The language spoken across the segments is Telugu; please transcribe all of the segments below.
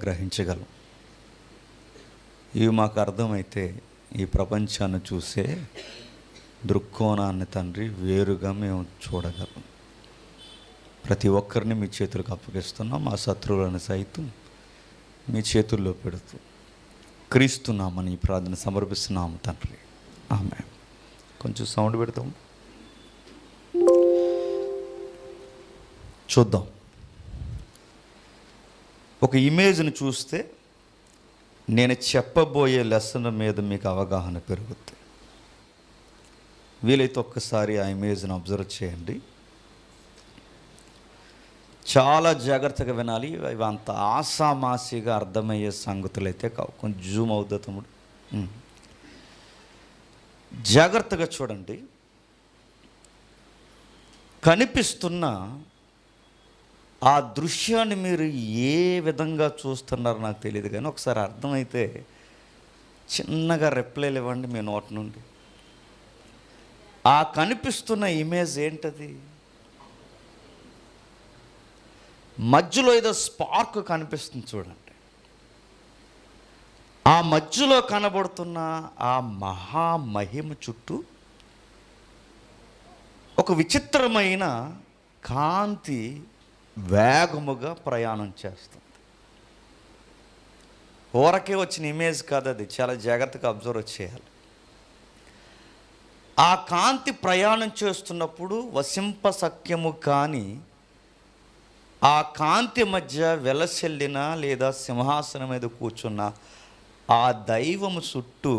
గ్రహించగలం. ఇవి మాకు అర్థమైతే ఈ ప్రపంచాన్ని చూసే దృక్కోణాన్ని తండ్రి వేరుగా మేము చూడగలం. ప్రతి ఒక్కరిని మీ చేతులకు అప్పగిస్తున్నాం. మా శత్రువులను సైతం మీ చేతుల్లో పెడుతూ క్రీస్తున్నామని ఈ ప్రార్థన సమర్పిస్తున్నాము తండ్రి. ఆమేన్. కొంచెం సౌండ్ పెడతాం, చూద్దాం. ఒక ఇమేజ్ని చూస్తే నేను చెప్పబోయే లెసన్ మీద మీకు అవగాహన పెరుగుతుంది. వీలైతే ఒక్కసారి ఆ ఇమేజ్ని అబ్జర్వ్ చేయండి. చాలా జాగ్రత్తగా వినాలి. ఇవి అంత ఆసామాసిగా అర్థమయ్యే సంగతులు అయితే కావు. కొంచెం జూమ్ అవుద్దా తమ్ముడు? జాగ్రత్తగా చూడండి. కనిపిస్తున్న ఆ దృశ్యాన్ని మీరు ఏ విధంగా చూస్తున్నారో నాకు తెలియదు, కానీ ఒకసారి అర్థమైతే చిన్నగా రిప్లైలు ఇవ్వండి మీ నోటి నుండి. ఆ కనిపిస్తున్న ఇమేజ్ ఏంటది? మధ్యలో ఏదో స్పార్క్ కనిపిస్తుంది చూడండి. ఆ మధ్యలో కనబడుతున్న ఆ మహామహిమ చుట్టూ ఒక విచిత్రమైన కాంతి వేగముగా ప్రయాణం చేస్తుంది. ఊరకే వచ్చిన ఇమేజ్ కాదు అది, చాలా జాగ్రత్తగా అబ్జర్వ్ చేయాలి. ఆ కాంతి ప్రయాణం చేస్తున్నప్పుడు వసింపశక్యము కాని ఆ కాంతి మధ్య వెలసెల్లిన లేదా సింహాసనం మీద కూర్చున్న ఆ దైవము చుట్టూ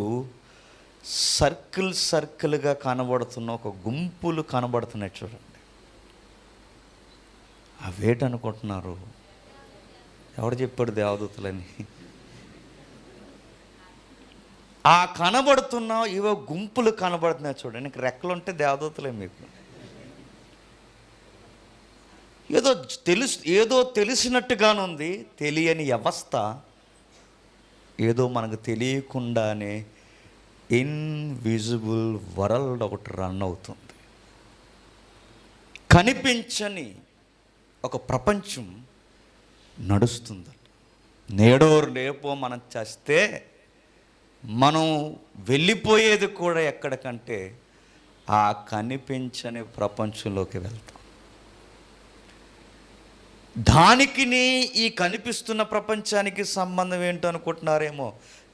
సర్కిల్గా కనబడుతున్న ఒక గుంపులు కనబడుతున్నాయి చూడండి. అవేటనుకుంటున్నారు? ఎవడు చెప్పాడు దేవదూతలని? ఆ కనబడుతున్న ఇవో గుంపులు కనబడుతున్నాయి చూడండి. నీకు రెక్కలుంటే దేవదూతలే. మీకు ఏదో తెలిసినట్టుగానుంది. తెలియని వ్యవస్థ ఏదో మనకు తెలియకుండానే ఇన్విజిబుల్ వరల్డ్ ఒకటి రన్ అవుతుంది. కనిపించని ఒక ప్రపంచం నడుస్తుంది. నేడో రేపో మనం చేస్తే మనం వెళ్ళిపోయేది కూడా ఎక్కడికంటే ఆ కనిపించని ప్రపంచంలోకి వెళ్తాం. దానికి ఈ కనిపిస్తున్న ప్రపంచానికి సంబంధం ఏంటో అనుకుంటున్నారేమో.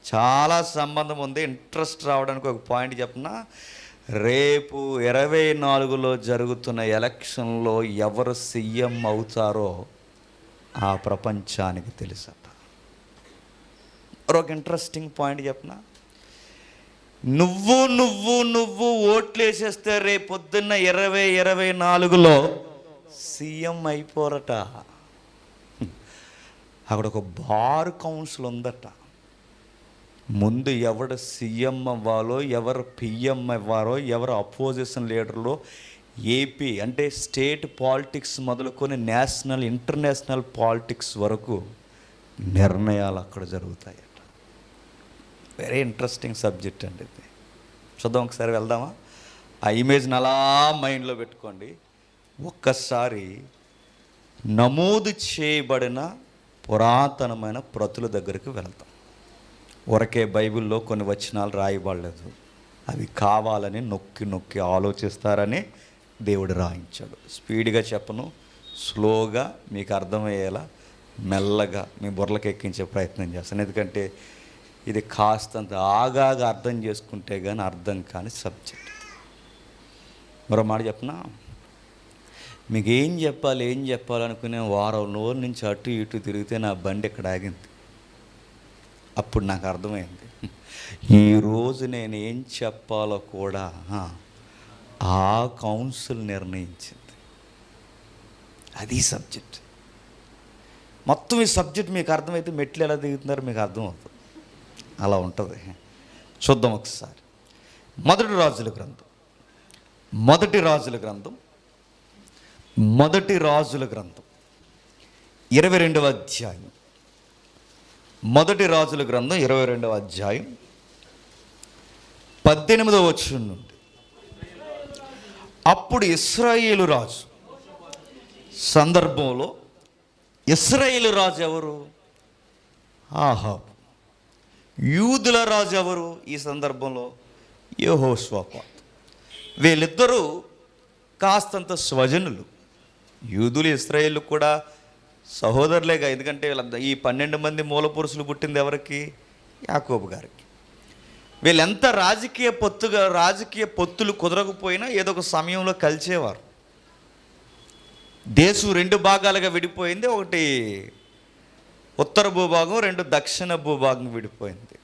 చాలా సంబంధం ఉంది. ఇంట్రెస్ట్ రావడానికి ఒక పాయింట్ చెప్పిన, రేపు 24లో జరుగుతున్న ఎలక్షన్లో ఎవరు సీఎం అవుతారో ఆ ప్రపంచానికి తెలుసట. ఒక ఇంట్రెస్టింగ్ పాయింట్ చెప్పిన, నువ్వు ఓట్లేసేస్తే రేపొద్దున్న 2024లో సీఎం అయిపోరట. అక్కడ ఒక బార్ కౌన్సిల్ ఉందట. ముందు ఎవరు సీఎం అవ్వాలో, ఎవరు పిఎం అవ్వారో, ఎవరు అపోజిషన్ లీడర్లో, ఏపీ అంటే స్టేట్ పాలిటిక్స్ మొదలుకొని నేషనల్ ఇంటర్నేషనల్ పాలిటిక్స్ వరకు నిర్ణయాలు అక్కడ జరుగుతాయట. వెరీ ఇంట్రెస్టింగ్ సబ్జెక్ట్ అండి ఇది. చూద్దాం, ఒకసారి వెళ్దామా? ఆ ఇమేజ్ని అలా మైండ్లో పెట్టుకోండి. ఒక్కసారి నమోదు చేయబడిన పురాతనమైన ప్రతుల దగ్గరికి వెళ్తాం. ఊరకే బైబిల్లో కొన్ని వచనాలు రాయబడలేదు, అవి కావాలని నొక్కి ఆలోచిస్తారని దేవుడు రాయించాడు. స్పీడ్గా చెప్పను, స్లోగా మీకు అర్థమయ్యేలా మెల్లగా మీ బుర్రలకు ఎక్కించే ప్రయత్నం చేస్తాను. ఎందుకంటే ఇది కాస్తంత ఆగాగా అర్థం చేసుకుంటే కానీ అర్థం కాని సబ్జెక్ట్. మరో మాట చెప్పనా, మీకు ఏం చెప్పాలనుకునే వారం రోజుల నుంచి అటు ఇటు తిరిగితే నా బండి ఇక్కడ ఆగింది. అప్పుడు నాకు అర్థమైంది, ఈరోజు నేను ఏం చెప్పాలో కూడా ఆ కౌన్సిల్ నిర్ణయించింది. అది సబ్జెక్ట్. మొత్తం ఈ సబ్జెక్ట్ మీకు అర్థమైతే మెట్లు ఎలా దిగుతున్నారో మీకు అర్థమవుతుంది. అలా ఉంటుంది. చూద్దాం ఒకసారి. మొదటి రాజుల గ్రంథం 22వ అధ్యాయం. మొదటి రాజుల గ్రంథం 22వ అధ్యాయం 18వ వచనం నుండి. అప్పుడు ఇశ్రాయేలు రాజు సందర్భంలో ఇశ్రాయేలు రాజు ఎవరు? ఆహాబు. యూదుల రాజు ఎవరు ఈ సందర్భంలో? యెహోషాపాతు. వీళ్ళిద్దరూ కాస్తంత స్వజనులు. యూదులు ఇశ్రాయేలు కూడా సహోదరులేగా, ఎందుకంటే ఈ 12 మంది మూల పురుషులు పుట్టింది ఎవరికి? యాకోబు గారికి. వీళ్ళెంత రాజకీయ పొత్తులు కుదరకపోయినా ఏదో ఒక సమయంలో కలిసేవారు. దేశం 2 భాగాలుగా విడిపోయింది. ఒకటి ఉత్తర భూభాగం, 2 దక్షిణ భూభాగం విడిపోయింది.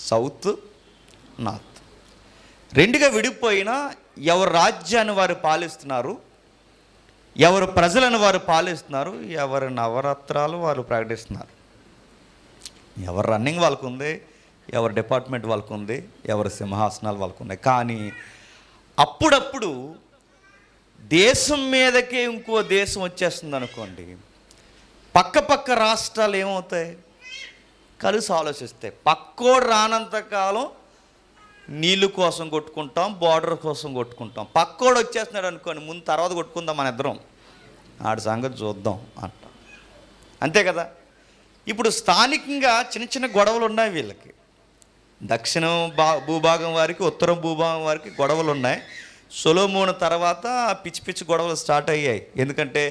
సౌత్, నార్త్ 2గా విడిపోయినా ఎవరు రాజ్యాన్ని వారు పాలిస్తున్నారు, ఎవరు ప్రజలను వారు పాలిస్తున్నారు, ఎవరి నవరత్నాలు వారు ప్రకటిస్తున్నారు. ఎవరు రన్నింగ్ వాళ్ళకు ఉంది, ఎవరి డిపార్ట్మెంట్ వాళ్ళకు ఉంది, ఎవరి సింహాసనాలు వాళ్ళకు ఉన్నాయి. కానీ అప్పుడప్పుడు దేశం మీదకే ఇంకో దేశం వచ్చేస్తుంది అనుకోండి, పక్క రాష్ట్రాలు ఏమవుతాయి? కలిసి ఆలోచిస్తాయి. పక్కోడు రానంతకాలం నీళ్ళు కోసం కొట్టుకుంటాం, బార్డర్ కోసం కొట్టుకుంటాం. పక్కోడు వచ్చేస్తున్నాడు అనుకోండి, ముందు తర్వాత కొట్టుకుందాం మన ఇద్దరం, ఆడి సంగతి చూద్దాం అంట. అంతే కదా. ఇప్పుడు స్థానికంగా చిన్న గొడవలు ఉన్నాయి వీళ్ళకి. దక్షిణ భూభాగం వారికి, ఉత్తర భూభాగం వారికి గొడవలు ఉన్నాయి. సొలొమోను తర్వాత పిచ్చి గొడవలు స్టార్ట్ అయ్యాయి. ఎందుకంటే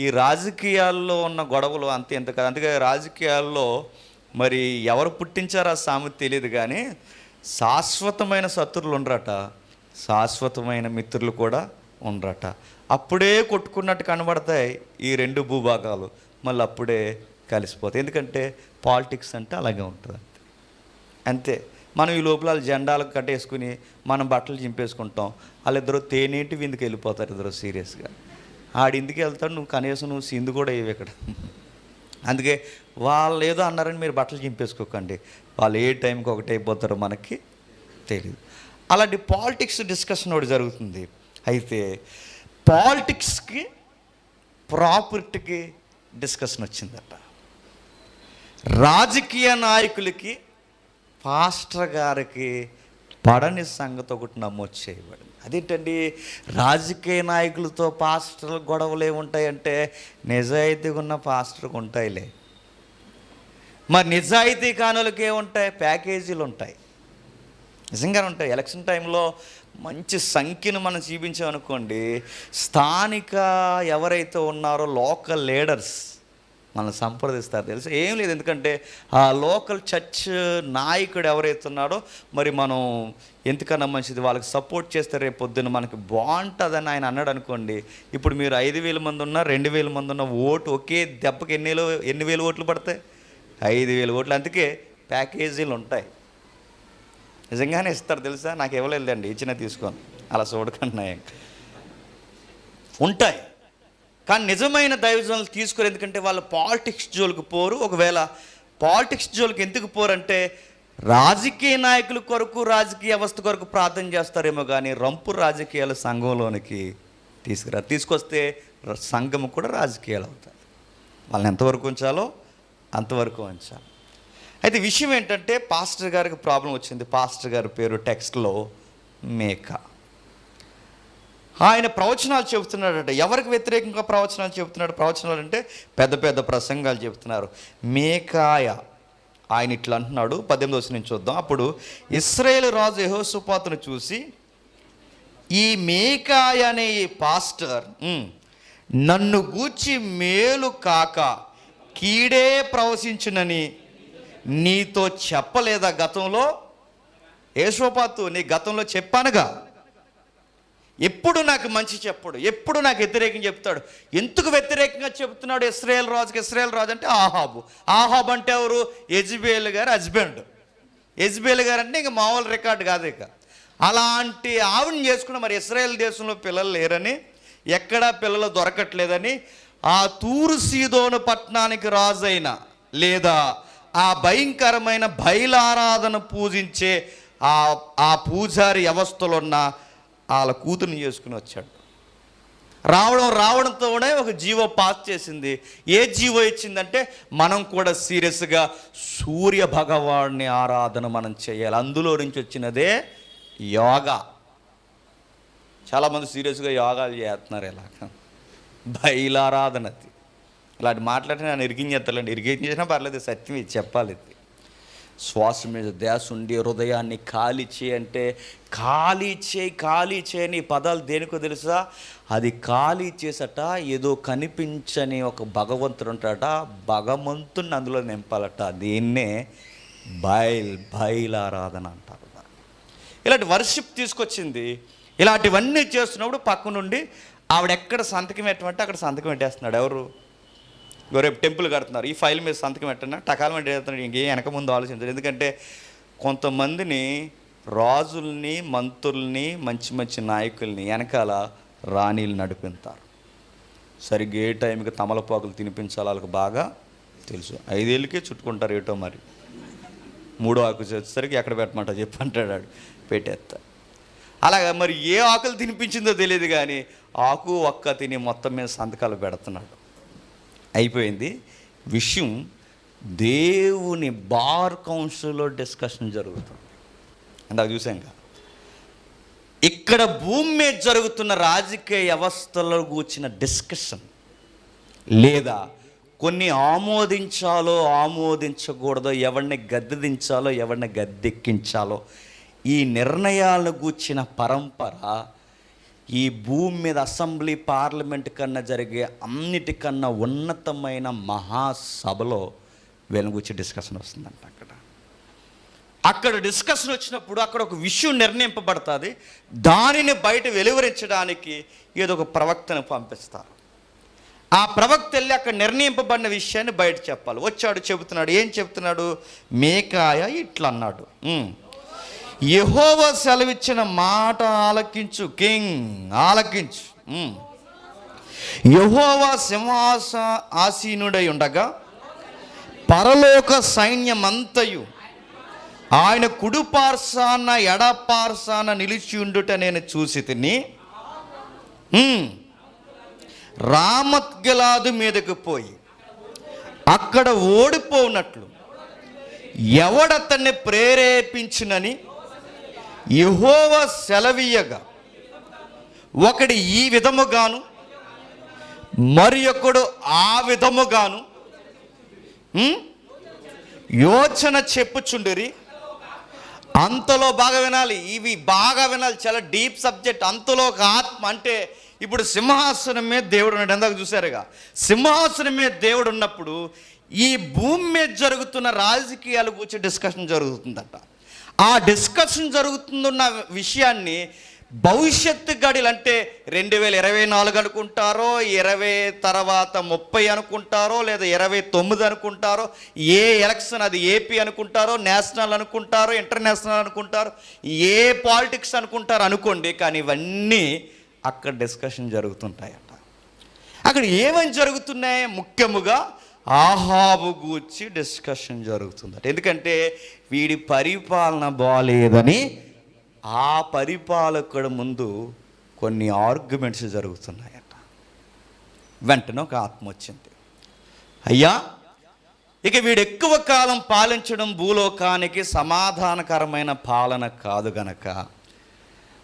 ఈ రాజకీయాల్లో ఉన్న గొడవలు అంతే ఎంత కదా. అందుకే రాజకీయాల్లో మరి ఎవరు పుట్టించారో ఆ సామెత తెలియదు, కానీ శాశ్వతమైన శత్రువులు ఉండరట, శాశ్వతమైన మిత్రులు కూడా ఉండరట. అప్పుడే కొట్టుకున్నట్టు కనబడతాయి ఈ 2 భూభాగాలు, మళ్ళీ అప్పుడే కలిసిపోతాయి. ఎందుకంటే పాలిటిక్స్ అంటే అలాగే ఉంటుంది అంతే. మనం ఈ లోపల జెండాలకు కట్టేసుకుని మనం బట్టలు చింపేసుకుంటాం. వాళ్ళిద్దరూ తేనేటి విందుకు వెళ్ళిపోతారు ఇద్దరు సీరియస్గా. ఆడిందుకు వెళ్తాడు, నువ్వు కనీసం నువ్వు సింధు కూడా ఇవి ఇక్కడ. అందుకే వాళ్ళు ఏదో అన్నారని మీరు బట్టలు చింపేసుకోకండి, వాళ్ళు ఏ టైంకి ఒకటి అయిపోతారో మనకి తెలియదు. అలాంటి పాలిటిక్స్ డిస్కషన్ ఒకటి జరుగుతుంది. అయితే పాలిటిక్స్కి ప్రాపర్టీకి డిస్కషన్ వచ్చిందట. రాజకీయ నాయకులకి పాస్టర్ గారికి పడని సంగతి ఒకటి నమోదు చేయబడింది. అదేంటండి, రాజకీయ నాయకులతో పాస్టర్లు గొడవలు ఏముంటాయంటే నిజాయితీగా ఉన్న పాస్టర్కి ఉంటాయిలే. మరి నిజాయితీ కానులకి ఏముంటాయి? ప్యాకేజీలు ఉంటాయి, నిజంగానే ఉంటాయి. ఎలక్షన్ టైంలో మంచి సంఖ్యను మనం చూపించామనుకోండి, స్థానిక ఎవరైతే ఉన్నారో లోకల్ లీడర్స్ మనం సంప్రదిస్తారు. తెలుసు ఏం లేదు, ఎందుకంటే ఆ లోకల్ చర్చ్ నాయకుడు ఎవరైతే ఉన్నాడో మరి మనం ఎందుకన్నా మంచిది వాళ్ళకి సపోర్ట్ చేస్తే రేపు పొద్దున్న మనకి బాగుంటుందని ఆయన అన్నాడు అనుకోండి. ఇప్పుడు మీరు 5,000 మంది ఉన్నా 2,000 మంది ఉన్న ఓటు ఒకే దెబ్బకి ఎన్ని వేలు ఓట్లు పడతాయి? 5,000 ఓట్లు. అందుకే ప్యాకేజీలు ఉంటాయి, నిజంగానే ఇస్తారు తెలుసా. నాకు ఇవ్వలేదండి, ఇచ్చినా తీసుకోను, అలా చూడకుండా ఉంటాయి. కానీ నిజమైన దైవజనులు తీసుకోరు, ఎందుకంటే వాళ్ళు పాలిటిక్స్ జోలికి పోరు. ఒకవేళ పాలిటిక్స్ జోలికి ఎందుకు పోరంటే రాజకీయ నాయకుల కొరకు, రాజకీయ వ్యవస్థ కొరకు ప్రార్థన చేస్తారేమో, కానీ రంపు రాజకీయాలు సంఘంలోనికి తీసుకొస్తే సంఘం కూడా రాజకీయాలు అవుతాయి. వాళ్ళని ఎంతవరకు ఉంచాలో అంతవరకు ఉంచాలి. అయితే విషయం ఏంటంటే పాస్టర్ గారికి ప్రాబ్లం వచ్చింది. పాస్టర్ గారి పేరు టెక్స్ట్లో మేకా. ఆయన ప్రవచనాలు చెబుతున్నాడట. ఎవరికి వ్యతిరేకంగా ప్రవచనాలు చెబుతున్నాడు? ప్రవచనాలు అంటే పెద్ద ప్రసంగాలు చెబుతున్నారు. మేకాయ ఆయన ఇట్లా అంటున్నాడు. 18వ వచనం నుంచి చూద్దాం. అప్పుడు ఇశ్రాయేలు రాజు యెహోషాపాతును చూసి, ఈ మేకాయ అనే ఈ పాస్టర్ నన్ను గూర్చి మేలు కాక కీడే ప్రవచించునని నీతో చెప్పలేదా గతంలో? యెహోషాపాతు, నీ గతంలో చెప్పానుగా, ఎప్పుడు నాకు మంచి చెప్పడు, ఎప్పుడు నాకు వ్యతిరేకంగా చెప్తాడు. ఎందుకు వ్యతిరేకంగా చెబుతున్నాడు ఇశ్రాయేలు రాజుకి? ఇశ్రాయేలు రాజు అంటే ఆహాబ్ అంటే ఎవరు? యెజబెల్ గారి హస్బెండ్. యెజబెల్ గారు అంటే ఇంక మామూలు రికార్డు కాదు. ఇక అలాంటి ఆవిడని చేసుకున్న మరి ఇశ్రాయేల్ దేశంలో పిల్లలు లేరని, ఎక్కడా పిల్లలు దొరకట్లేదని ఆ తూరు సీదోను పట్టణానికి రాజైన లేదా ఆ భయంకరమైన బయలారాధన పూజించే ఆ పూజారి వ్యవస్థలో ఉన్న వాళ్ళ కూతుర్ని చేసుకుని వచ్చాడు. రావడంతోనే ఒక జీవో పాస్ చేసింది. ఏ జీవో ఇచ్చిందంటే మనం కూడా సీరియస్గా సూర్య భగవాన్ని ఆరాధన మనం చేయాలి. అందులో నుంచి వచ్చినదే యోగా. చాలామంది సీరియస్గా యోగాలు చేస్తున్నారు. ఇలాగ బయలారాధనది ఇలాంటి మాట్లాడితే నన్ను ఇరిగించేస్తానండి, ఇరిగించేసినా పర్లేదు, సత్యం ఇది చెప్పాలి. ఇది శ్వాస మీద ధ్యాస ఉండి హృదయాన్ని ఖాళీ చేయి అంటే ఖాళీ చేయని పదాలు దేనికో తెలుసా? అది ఖాళీ చేసట ఏదో కనిపించని ఒక భగవంతుడు ఉంటాడట, భగవంతుని అందులో నింపాలట. దీన్నే బయలారాధన అంటారు. ఇలాంటి వర్షిప్ తీసుకొచ్చింది. ఇలాంటివన్నీ చేస్తున్నప్పుడు పక్క నుండి ఆవిడ ఎక్కడ సంతకం పెట్టమంటే అక్కడ సంతకం పెట్టేస్తున్నాడు. ఎవరు? రేపు టెంపుల్ కడుతున్నారు, ఈ ఫైల్ మీద సంతకం పెట్టినా టకాలం పెట్టేస్తున్నాడు. ఇంకేం వెనక ముందు ఆలోచించారు. ఎందుకంటే కొంతమందిని, రాజుల్ని, మంత్రుల్ని, మంచి మంచి నాయకుల్ని వెనకాల రాణీలు నడిపిస్తారు. సరిగ్గా ఏ టైంకి తమలపాకులు తినిపించాలి వాళ్ళకి బాగా తెలుసు. 5 ఏళ్ళకే చుట్టుకుంటారు ఏటో మరి. 3వ ఆకు వచ్చేసరికి ఎక్కడ పెట్టమంటా చెప్పి అంటాడు, పెట్టేస్తా. అలాగా మరి ఏ ఆకులు తినిపించిందో తెలియదు కానీ ఆకు ఒక్క తిని మొత్తం మీద సంతకాలు పెడుతున్నాడు. అయిపోయింది విషయం. దేవుని బార్ కౌన్సిల్లో డిస్కషన్ జరుగుతుంది. అందాక చూసాం కదా, ఇక్కడ భూమి మీద జరుగుతున్న రాజకీయ వ్యవస్థలో కూర్చిన డిస్కషన్, లేదా కొన్ని ఆమోదించాలో ఆమోదించకూడదో, ఎవరిని గద్దెదించాలో ఎవరిని గద్దెక్కించాలో, ఈ నిర్ణయాలను గూర్చిన పరంపర ఈ భూమి మీద అసెంబ్లీ, పార్లమెంట్ కన్నా జరిగే అన్నిటికన్నా ఉన్నతమైన మహాసభలో వీళ్ళ గురించి డిస్కషన్ వస్తుందంట. అక్కడ డిస్కషన్ వచ్చినప్పుడు అక్కడ ఒక విషయం నిర్ణయింపబడుతుంది. దానిని బయట వెలువరించడానికి ఏదో ఒక ప్రవక్తను పంపిస్తారు. ఆ ప్రవక్త వెళ్ళి అక్కడ నిర్ణయింపబడిన విషయాన్ని బయట చెప్పాలి. వచ్చాడు, చెబుతున్నాడు. ఏం చెబుతున్నాడు? మీకాయ ఇట్లా అన్నాడు, యెహోవా సెలవిచ్చిన మాట ఆలకించు, కింగ్ ఆలకించు. యెహోవా సింహాసనాసీనుడై ఉండగా పరలోక సైన్యమంతయు ఆయన కుడిపార్శాన ఎడపార్శాన నిలిచి ఉండుట నేను చూసి తిని రామత్గిలాదు మీదకు పోయి అక్కడ ఓడిపోనట్లు ఎవడతన్ని ప్రేరేపించునని యెహోవా సెలవీయగా, ఒకడు ఈ విధముగాను మరి ఒకడు ఆ విధముగాను యోచన చెప్పుచుండిరి. అంతలో బాగా వినాలి, ఇవి బాగా వినాలి, చాలా డీప్ సబ్జెక్ట్. అంతలో ఒక ఆత్మ అంటే ఇప్పుడు సింహాసనం మీద దేవుడు ఉన్నాడు. ఎందాక చూసారుగా, సింహాసనం మీద దేవుడు ఉన్నప్పుడు ఈ భూమి మీద జరుగుతున్న రాజకీయాల గురించి డిస్కషన్ జరుగుతుందట. ఆ డిస్కషన్ జరుగుతున్న విషయాన్ని భవిష్యత్తు గడిలు అంటే 2024 అనుకుంటారో, 20 తర్వాత 30 అనుకుంటారో, లేదా 29 అనుకుంటారో, ఏ ఎలక్షన్ అది ఏపీ అనుకుంటారో, నేషనల్ అనుకుంటారో, ఇంటర్నేషనల్ అనుకుంటారో, ఏ పాలిటిక్స్ అనుకుంటారో అనుకోండి. కానీ ఇవన్నీ అక్కడ డిస్కషన్ జరుగుతుంటాయట. అక్కడ ఏమని జరుగుతున్నాయి? ముఖ్యముగా ఆహాబు గూర్చి డిస్కషన్ జరుగుతుందట. ఎందుకంటే వీడి పరిపాలన బాలేదని ఆ పరిపాలకుడు ముందు కొన్ని ఆర్గ్యుమెంట్స్ జరుగుతున్నాయట. వెంటనే ఒక ఆత్మ వచ్చింది, అయ్యా ఇక వీడు ఎక్కువ కాలం పాలించడం భూలోకానికి సమాధానకరమైన పాలన కాదు గనక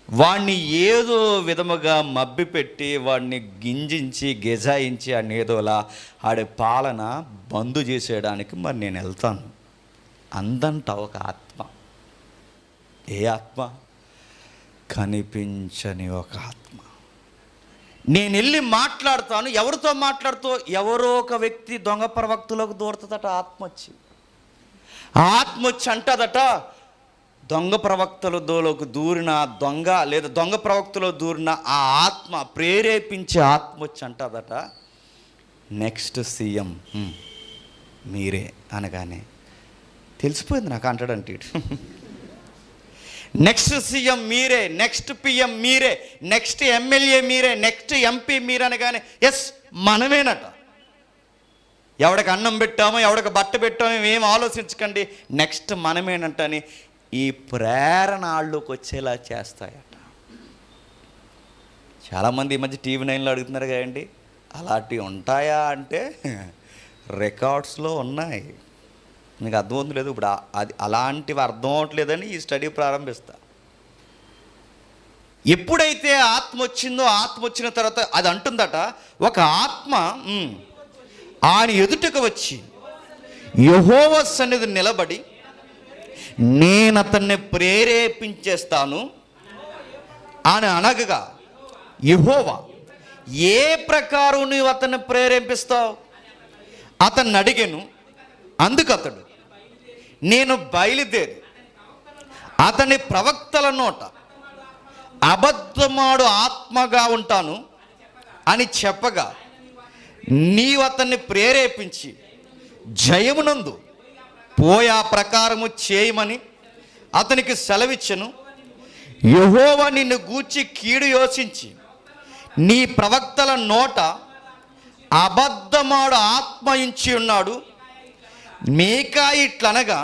వాణ్ణి ఏదో విధముగా మభ్యపెట్టి వాడిని గింజించి గెజాయించి అని ఏదోలా ఆడి పాలన బంద్ చేసేయడానికి మరి నేను వెళ్తాను అందంట ఒక ఆత్మ. ఏ ఆత్మ? కనిపించని ఒక ఆత్మ. నేను వెళ్ళి మాట్లాడతాను. ఎవరితో మాట్లాడుతూ? ఎవరో ఒక వ్యక్తి దొంగ ప్రవక్తలోకి దూరుతుందట ఆత్మ వచ్చి. ఆత్మ వచ్చి అంటదట, దొంగ ప్రవక్తల దోలోకి దూరిన దొంగ, లేదా దొంగ ప్రవక్తలో దూరిన ఆ ఆత్మ, ప్రేరేపించే ఆత్మ వచ్చి అంటదట, నెక్స్ట్ సీఎం మీరే అనగానే తెలిసిపోయింది నాకు. అంటాడంటే నెక్స్ట్ సీఎం మీరే, నెక్స్ట్ పిఎం మీరే, నెక్స్ట్ ఎమ్మెల్యే మీరే, నెక్స్ట్ ఎంపీ మీరే అనగానే ఎస్ మనమేనట. ఎవడికి అన్నం పెట్టామో, ఎవడికి బట్ట పెట్టామో ఏం ఆలోచించకండి, నెక్స్ట్ మనమేనంట అని ఈ ప్రేరణ వాళ్ళకి వచ్చేలా చేస్తాయట. చాలామంది ఈ మధ్య టీవీ 9లో అడుగుతున్నారు కదండి, అలాంటివి ఉంటాయా అంటే రికార్డ్స్లో ఉన్నాయి. మీకు అర్థమవుతుంది లేదు? ఇప్పుడు అది అలాంటివి అర్థం అవట్లేదని ఈ స్టడీ ప్రారంభిస్తా. ఎప్పుడైతే ఆత్మ వచ్చిందో, ఆత్మ వచ్చిన తర్వాత అది అంటుందట, ఒక ఆత్మ ఆయన ఎదుటకు వచ్చి యెహోవా సన్నిధి నిలబడి నేను అతన్ని ప్రేరేపించేస్తాను అని అనగా, యెహోవా ఏ ప్రకారం నువ్వు అతన్ని ప్రేరేపిస్తావు అతన్ని అడిగాను. అందుకు అతడు, నేను బయలుదేరి అతని ప్రవక్తల నోట అబద్ధమాడు ఆత్మగా ఉంటాను అని చెప్పగా, నీవు అతన్ని ప్రేరేపించి జయమునందు పోయా ప్రకారము చేయమని అతనికి సెలవిచ్చెను. యెహోవా నిన్ను గూర్చి కీడు యోచించి నీ ప్రవక్తల నోట అబద్ధమాడు ఆత్మ ఉంచి ఉన్నాడు. మీకా ఇట్లనగా,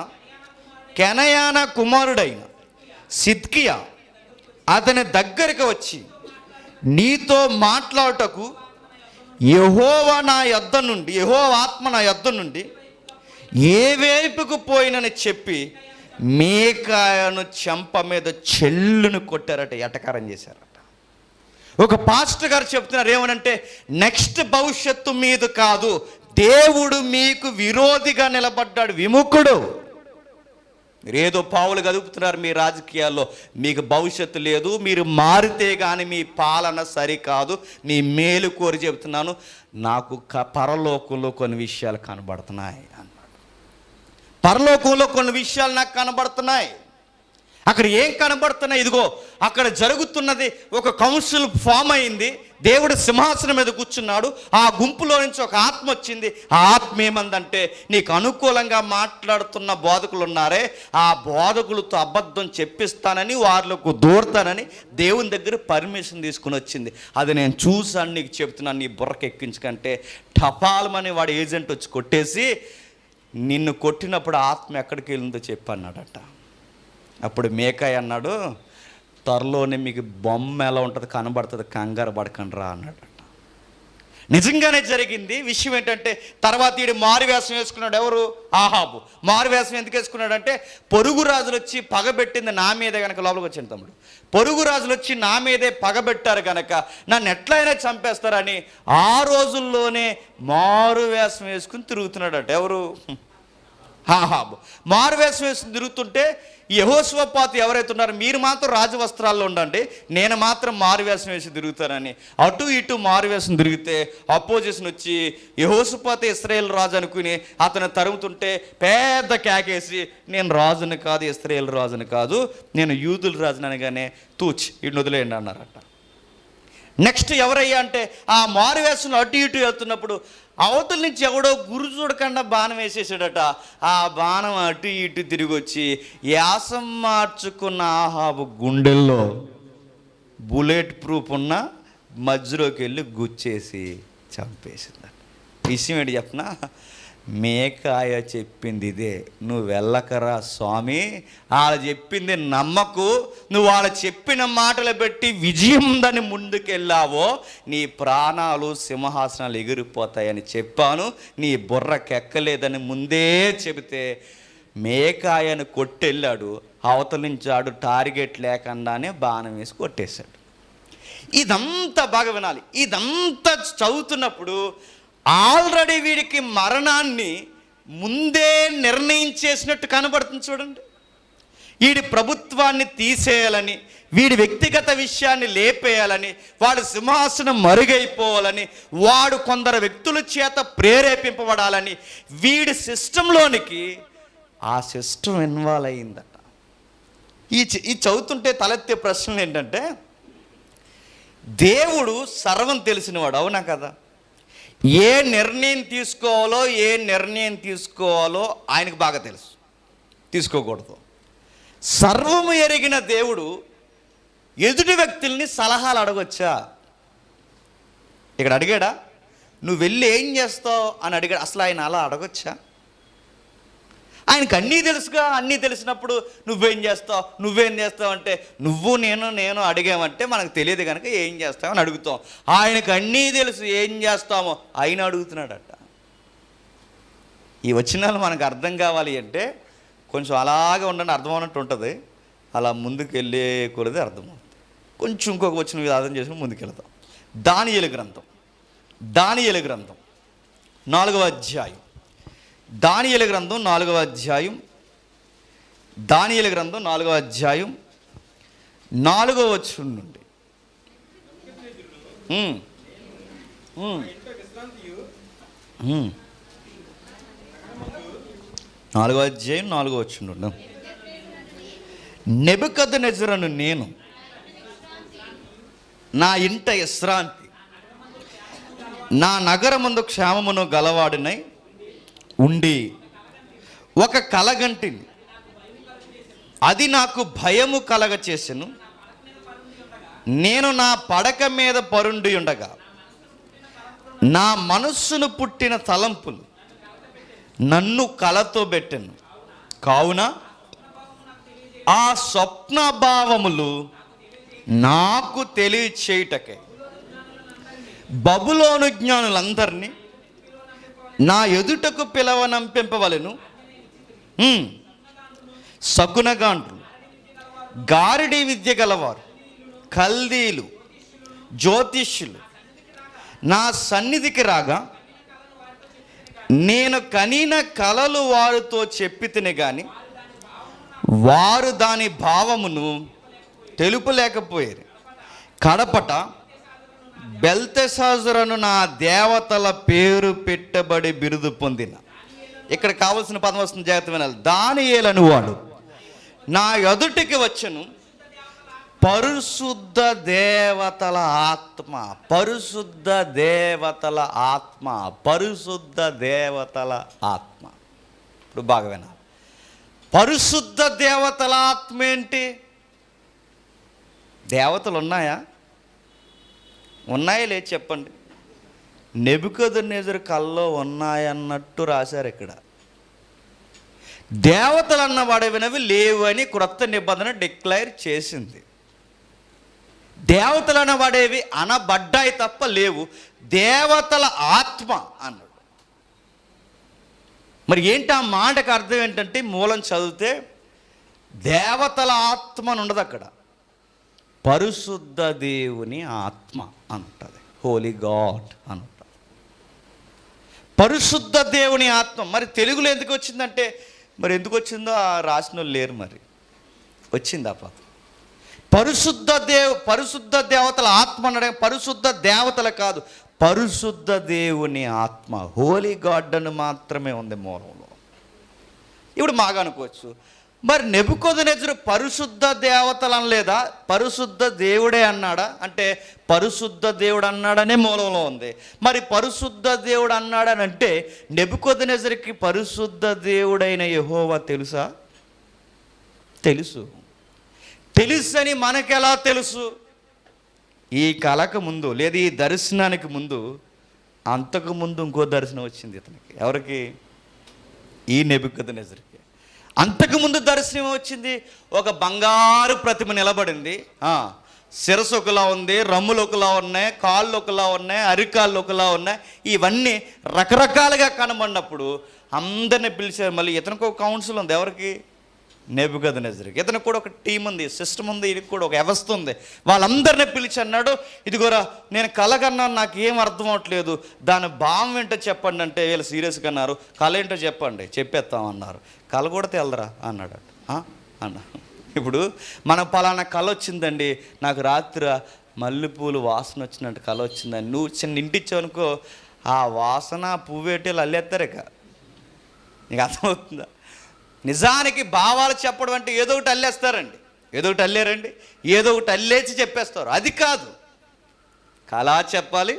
కెనయానా కుమారుడైన సిద్కియా అతని దగ్గరికి వచ్చి నీతో మాట్లాడుటకు యెహోవా ఆత్మ నా యొద్ద నుండి ఏ వైపుకు పోయినని చెప్పి మీకాయను చెంప మీద చెల్లును కొట్టారట, ఎటకారం చేశారట. ఒక పాస్టర్ గారు చెప్తున్నారు ఏమనంటే, నెక్స్ట్ భవిష్యత్తు మీద కాదు, దేవుడు మీకు విరోధిగా నిలబడ్డాడు, విముఖుడు. మీరేదో పావులు గదుపుతున్నారు మీ రాజకీయాల్లో, మీకు భవిష్యత్తు లేదు, మీరు మారితే కానీ మీ పాలన సరికాదు. మీ మేలు కోరి చెబుతున్నాను, నాకు పరలోకంలో కొన్ని విషయాలు కనబడుతున్నాయి అన్నాడు. పరలోకంలో కొన్ని విషయాలు నాకు కనబడుతున్నాయి. అక్కడ ఏం కనబడుతున్నాయి? ఇదిగో అక్కడ జరుగుతున్నది, ఒక కౌన్సిల్ ఫామ్ అయింది, దేవుడు సింహాసనం మీద కూర్చున్నాడు, ఆ గుంపులో నుంచి ఒక ఆత్మ వచ్చింది. ఆ ఆత్మ ఏమందంటే, నీకు అనుకూలంగా మాట్లాడుతున్న బోధకులు ఉన్నారే, ఆ బోధకులతో అబద్ధం చెప్పిస్తానని, వాళ్ళకు దూరతానని దేవుని దగ్గర పర్మిషన్ తీసుకుని వచ్చింది. అది నేను చూసాను, నీకు చెప్తున్నాను, నీ బుర్రకి ఎక్కించుకంటే టపాలమని వాడు ఏజెంట్ వచ్చి కొట్టేసి, నిన్ను కొట్టినప్పుడు ఆత్మ ఎక్కడికి వెళ్ళిందో చెప్పన్నాడట. అప్పుడు మీకాయ అన్నాడు, త్వరలోనే మీకు బొమ్మ ఎలా ఉంటుంది కనబడుతుంది, కంగారు పడకండి రా అన్నాడట. నిజంగానే జరిగింది. విషయం ఏంటంటే, తర్వాత ఈడు మారువేషం వేసుకున్నాడు. ఎవరు? ఆహాబు. మారువేషం ఎందుకు వేసుకున్నాడంటే, పొరుగు రాజులు వచ్చి పగబెట్టింది నా మీదే కనుక, లోపలికి వచ్చాను తమ్ముడు, పొరుగు రాజులు వచ్చి నా మీదే పగబెట్టారు కనుక నన్ను ఎట్లయినా చంపేస్తారని ఆ రోజుల్లోనే మారువేషం వేసుకుని తిరుగుతున్నాడట. ఎవరు? ఆహాబు. మారువేషం వేసుకుని తిరుగుతుంటే యెహోషాపాతు ఎవరైతే ఉన్నారో, మీరు మాత్రం రాజవస్త్రాల్లో ఉండండి, నేను మాత్రం మారువేషం వేసి తిరుగుతానని అటు ఇటు మారువేషం తిరిగితే అపోజిషన్ వచ్చి యెహోషాపాతు ఇశ్రాయేల్ రాజు అనుకుని అతను తరుముతుంటే పెద్ద కేకేసి, నేను రాజుని కాదు, ఇశ్రాయేల్ రాజుని కాదు, నేను యూదుల రాజుని అనగానే తూచి ఇటు వదిలేయండి అన్నారట. నెక్స్ట్ ఎవరయ్యా అంటే, ఆ మారువేషంలో అటు ఇటు వెళ్తున్నప్పుడు అవతల నుంచి ఎవడో గురు చూడకుండా బాణం వేసేసాడట. ఆ బాణం అటు ఇటు తిరిగి వచ్చి యాసం మార్చుకున్న ఆహాబు గుండెల్లో బుల్లెట్ ప్రూఫ్ ఉన్న మధ్యలోకి వెళ్ళి గుచ్చేసి చంపేసిందట. విషయం ఏంటి చెప్పనా? మేకాయ చెప్పింది ఇదే, నువ్వు వెళ్ళకరా స్వామి, వాళ్ళు చెప్పింది నమ్మకు, నువ్వు వాళ్ళు చెప్పిన మాటలు బట్టి విజయం దాన్ని ముందుకెళ్ళావో నీ ప్రాణాలు సింహాసనాలు ఎగిరిపోతాయని చెప్పాను, నీ బుర్రకెక్కలేదని ముందే చెబితే మేకాయను కొట్టెళ్ళాడు. అవతల నుంచి ఆడు టార్గెట్ లేకుండానే బాణం వేసి కొట్టేశాడు. ఇదంతా బాగా వినాలి. ఇదంతా చదువుతున్నప్పుడు ఆల్రెడీ వీడికి మరణాన్ని ముందే నిర్ణయించేసినట్టు కనబడుతుంది. చూడండి, వీడి ప్రభుత్వాన్ని తీసేయాలని, వీడి వ్యక్తిగత విషయాన్ని లేపేయాలని, వాడు సింహాసనం మరుగైపోవాలని, వాడు కొందరు వ్యక్తుల చేత ప్రేరేపింపబడాలని వీడి సిస్టంలోనికి ఆ సిస్టమ్ ఇన్వాల్వ్ అయిందట. ఈ చదువుతుంటే తలెత్తే ప్రశ్నలు ఏంటంటే, దేవుడు సర్వం తెలిసినవాడు, అవునా కదా? ఏ నిర్ణయం తీసుకోవాలో ఆయనకు బాగా తెలుసు, తీసుకోకూడదు. సర్వము ఎరిగిన దేవుడు ఎదుటి వ్యక్తుల్ని సలహాలు అడగొచ్చా? ఇక్కడ అడిగాడా? నువ్వు వెళ్ళి ఏం చేస్తావు అని అడిగాడు. అసలు ఆయన అలా అడగొచ్చా? ఆయనకు అన్నీ తెలుసుగా. అన్నీ తెలిసినప్పుడు నువ్వేం చేస్తావు అంటే, నువ్వు నేను అడిగామంటే మనకు తెలియదు కనుక ఏం చేస్తామని అడుగుతాం. ఆయనకు అన్నీ తెలుసు, ఏం చేస్తామో ఆయన అడుగుతున్నాడట. ఈ వచనాలు మనకు అర్థం కావాలి అంటే కొంచెం అలాగే ఉండండి, అర్థం అన్నట్టు ఉంటుంది. అలా ముందుకు వెళ్ళే కొలది అర్థమవుతుంది. కొంచెం ఇంకొక వచనం మీద అర్థం చేసుకుని ముందుకెళ్తాం. దానియేలు గ్రంథం 4వ అధ్యాయం, దానియేలు గ్రంథం 4వ అధ్యాయం, దానియేలు గ్రంథం 4వ అధ్యాయం 4వ వచనం నుండి. 4వ అధ్యాయం 4వ వచనం నుండి. నెబుకద్నెజరును నేను నా ఇంట విశ్రాంతి, నా నగరమందు క్షేమమును గలవాడినై ఉండి ఒక కలగంటిని, అది నాకు భయము కలగ చేసెను. నేను నా పడక మీద పరుండి ఉండగా నా మనస్సును పుట్టిన తలంపులు నన్ను కలతో పెట్టెను. కావున ఆ స్వప్న భావములు నాకు తెలియచేయుటకై బబులోను జ్ఞానులందరినీ నా ఎదుటకు పిలవనంపింపవలెను. శకునగాండ్రు, గారిడి విద్య గలవారు, కల్దీలు, జ్యోతిష్యులు నా సన్నిధికి రాగా నేను కనిన కలలు వారితో చెప్పితిని గాని వారు దాని భావమును తెలుపలేకపోయారు. కడపట బెల్తెషాజరును నా దేవతల పేరు పెట్టబడి బిరుదు పొందిన, ఇక్కడ కావలసిన పదం వస్తుంది, జాగ్రత్త వినాలి. దానియేలు వాడు నా ఎదుటికి వచ్చెను, పరిశుద్ధ దేవతల ఆత్మ, పరిశుద్ధ దేవతల ఆత్మ, పరిశుద్ధ దేవతల ఆత్మ. ఇప్పుడు బాగా వినాలి. పరిశుద్ధ దేవతల ఆత్మ ఏంటి? దేవతలు ఉన్నాయా? ఉన్నాయా లేదు చెప్పండి. నెబుకద్నెజరు కల్లో ఉన్నాయన్నట్టు రాశారు ఇక్కడ. దేవతలు అన్న వాడేవినవి లేవు అని క్రొత్త నిబంధన డిక్లేర్ చేసింది. దేవతలు అన్న వాడేవి అనబడ్డాయి తప్ప లేవు. దేవతల ఆత్మ అన్నాడు. మరి ఏంటి ఆ మాటకు అర్థం ఏంటంటే, మూలం చదివితే దేవతల ఆత్మ అని ఉండదు అక్కడ, పరిశుద్ధ దేవుని ఆత్మ అంటుంది. హోలీ గాడ్ అంట, పరిశుద్ధ దేవుని ఆత్మ. మరి తెలుగులో ఎందుకు వచ్చిందంటే, మరి ఎందుకు వచ్చిందో ఆ రాసిన వాళ్ళు లేరు. మరి వచ్చింది ఆ పదం. పరిశుద్ధ దేవతల ఆత్మ అనడం, పరిశుద్ధ దేవతల కాదు, పరిశుద్ధ దేవుని ఆత్మ, హోలీ గాడ్ అని మాత్రమే ఉంది మూలంలో. ఇప్పుడు మాగా అనుకోవచ్చు, మరి నెబుకద్నెజరు పరిశుద్ధ దేవతలు అనలేదా, పరిశుద్ధ దేవుడే అన్నాడా అంటే, పరిశుద్ధ దేవుడు అన్నాడనే మూలంలో ఉంది. మరి పరిశుద్ధ దేవుడు అన్నాడనంటే నెబుకద్నెజరుకి పరిశుద్ధ దేవుడైన యెహోవా తెలుసా? తెలుసు. తెలుసని మనకెలా తెలుసు? ఈ కళకు ముందు లేదా ఈ దర్శనానికి ముందు, అంతకు ముందు ఇంకో దర్శనం వచ్చింది ఇతనికి. ఎవరికి? ఈ నెబుకద్నెజరుకి. అంతకుముందు దర్శనం వచ్చింది. ఒక బంగారు ప్రతిమ నిలబడింది. శిరస్సు ఒకలా ఉంది, రమ్ములు ఒకలా ఉన్నాయి, కాళ్ళు ఒకలా ఉన్నాయి, అరికాళ్ళు ఒకలా ఉన్నాయి. ఇవన్నీ రకరకాలుగా కనబడినప్పుడు అందరిని పిలిచారు. మళ్ళీ ఇతనికి ఒక కౌన్సిల్ ఉంది. ఎవరికి? నెబుకద్నెజరుకి. ఇతనికి కూడా ఒక టీం ఉంది, సిస్టమ్ ఉంది, ఇది కూడా ఒక వ్యవస్థ ఉంది. వాళ్ళందరినీ పిలిచి అన్నాడు, ఇదిగోరా నేను కలగన్నాను, నాకు ఏం అర్థం అవట్లేదు, దాని భావం ఏంటో చెప్పండి అంటే వీళ్ళు సీరియస్గా అన్నారు. కళ ఏంటో చెప్పండి, చెప్పేస్తామన్నారు. కళ కూడా తెలరా అన్నాడు. అన్నా ఇప్పుడు మనకు పలానా కళ వచ్చిందండి, నాకు రాత్రి మల్లెపూలు వాసన వచ్చినట్టు కళ వచ్చిందని నువ్వు చిన్న ఇంటిచ్చావనుకో, ఆ వాసన పువ్వేటి అల్లేస్తారు. ఇక నీకు అర్థమవుతుందా? నిజానికి భావాలు చెప్పడం అంటే ఏదో ఒకటి అల్లేస్తారండి, ఏదో ఒకటి అల్లేరండి, ఏదో ఒకటి అల్లేసి చెప్పేస్తారు. అది కాదు. కళ చెప్పాలి,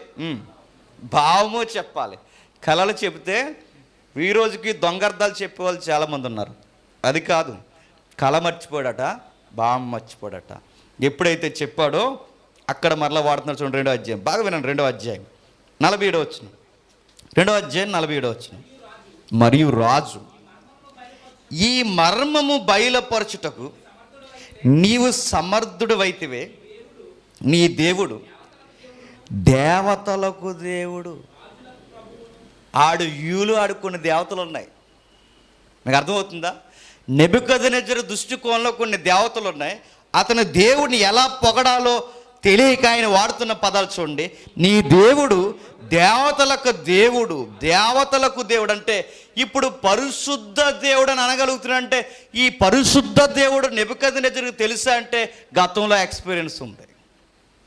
భావము చెప్పాలి. కళలు చెబితే ఈ రోజుకి దొంగర్థాలు చెప్పేవాళ్ళు చాలామంది ఉన్నారు. అది కాదు. కళ మర్చిపోయాడట, భావం మర్చిపోయాడట. ఎప్పుడైతే చెప్పాడో అక్కడ మరలా వాడుతున్నారు. చూడండి 2వ అధ్యాయం బాగా వినండి. 2వ అధ్యాయం 47వ వచనం. 2వ అధ్యాయం 47వ వచనం. మరియు రాజు ఈ మర్మము బయలుపరచుటకు నీవు సమర్థుడవైతివే, నీ దేవుడు దేవతలకు దేవుడు. ఆడుకునే దేవతలు ఉన్నాయి. మీకు అర్థమవుతుందా? నెబుకద్నెజరు దృష్టికోణంలో కొన్ని దేవతలు ఉన్నాయి. అతను దేవుడిని ఎలా పొగడాలో తెలియక ఆయన వాడుతున్న పదాలు చూడండి. నీ దేవుడు దేవతలకు దేవుడు, దేవతలకు దేవుడు అంటే ఇప్పుడు పరిశుద్ధ దేవుడు అని అనగలుగుతున్నాడంటే ఈ పరిశుద్ధ దేవుడు నెబుకద్నెజరుకు తెలుసా అంటే గతంలో ఎక్స్పీరియన్స్ ఉంది.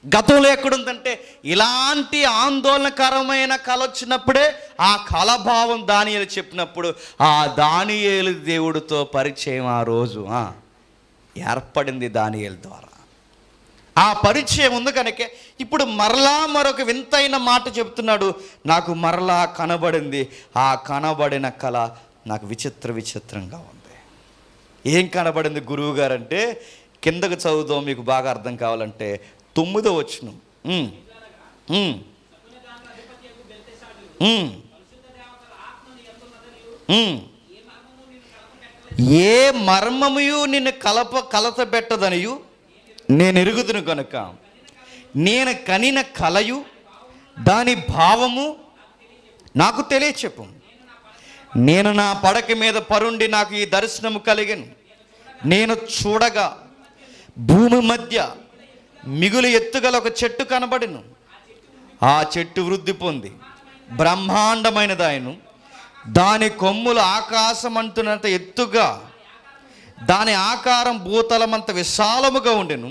గతంలో ఎక్కడుందంటే ఇలాంటి ఆందోళనకరమైన కళ వచ్చినప్పుడే ఆ కళభావం దానియేలు చెప్పినప్పుడు ఆ దానియేలు దేవుడితో పరిచయం ఆ రోజు ఏర్పడింది దానియేలు ద్వారా. ఆ పరిచయం ఉంది కనుక ఇప్పుడు మరలా మరొక వింతైన మాట చెప్తున్నాడు. నాకు మరలా కనబడింది, ఆ కనబడిన కళ నాకు విచిత్రంగా ఉంది. ఏం కనబడింది గురువు గారు అంటే కిందకు చదువుదాం మీకు బాగా అర్థం కావాలంటే 9వ వచనం. ఏ మర్మముయు నిన్ను కలత పెట్టదనియు నేను ఎరుగుదును కనుక నేను కనిన కలయు దాని భావము నాకు తెలియచెప్పు. నేను నా పడక మీద పరుండి నాకు ఈ దర్శనము కలిగెను. నేను చూడగా భూమి మధ్య మిగులు ఎత్తుగల ఒక చెట్టు కనబడెను. ఆ చెట్టు వృద్ధి పొంది బ్రహ్మాండమైనదాయను. దాని కొమ్ములు ఆకాశమంటున్నంత ఎత్తుగా, దాని ఆకారం భూతలమంత విశాలముగా ఉండెను.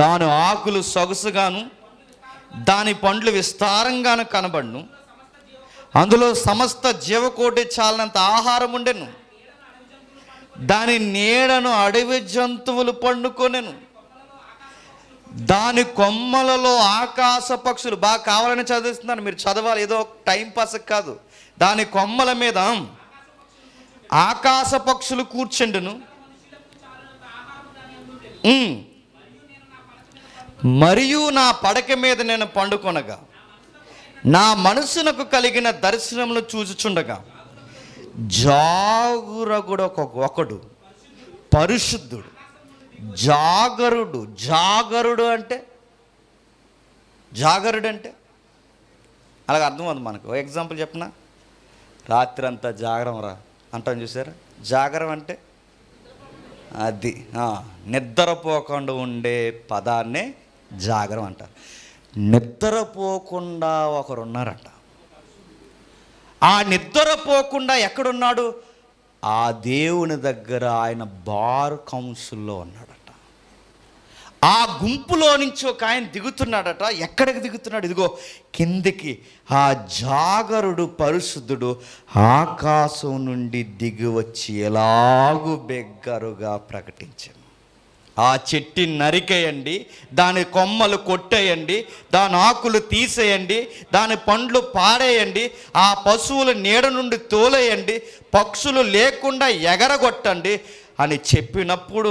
దాని ఆకులు సొగసుగాను, దాని పండ్లు విస్తారంగాను కనబడును. అందులో సమస్త జీవకోటి చాలినంత ఆహారం ఉండెను. దాని నీడను అడవి జంతువులు పండుకొనెను. దాని కొమ్మలలో ఆకాశ పక్షులు, బాగా కావాలని చదివిస్తున్నాను, మీరు చదవాలి, ఏదో టైం పాస్ కాదు. దాని కొమ్మల మీద ఆకాశ పక్షులు కూర్చుండును. మరియు నా పడక మీద నేను పండుకొనగా నా మనసునకు కలిగిన దర్శనమును చూచుచుండగా జాగురగుడు ఒకడు పరిశుద్ధుడు జాగరుడు అంటే అలాగ అర్థం అవుతుంది మనకు. ఎగ్జాంపుల్ చెప్పనా, రాత్రి అంతా జాగరం రా అంటాం చూసారా. జాగరం అంటే అది నిద్రపోకుండా ఉండే పదాన్నే జాగరం అంటారు. నిద్రపోకుండా ఒకరున్నారట. ఆ నిద్రపోకుండా ఎక్కడున్నాడు? ఆ దేవుని దగ్గర ఆయన బార్ కౌన్సిల్లో ఉన్నాడట. ఆ గుంపులో నుంచి ఒక ఆయన దిగుతున్నాడట. ఎక్కడికి దిగుతున్నాడు? ఇదిగో కిందికి. ఆ జాగరుడు పరిశుద్ధుడు ఆకాశం నుండి దిగి వచ్చి ఎలాగూ బెగ్గరుగా ప్రకటించాను, ఆ చెట్టుని నరికేయండి, దాని కొమ్మలు కొట్టేయండి, దాని ఆకులు తీసేయండి, దాని పండ్లు పారేయండి, ఆ పశువుల నీడ నుండి తోలేయండి, పక్షులు లేకుండా ఎగరగొట్టండి అని చెప్పినప్పుడు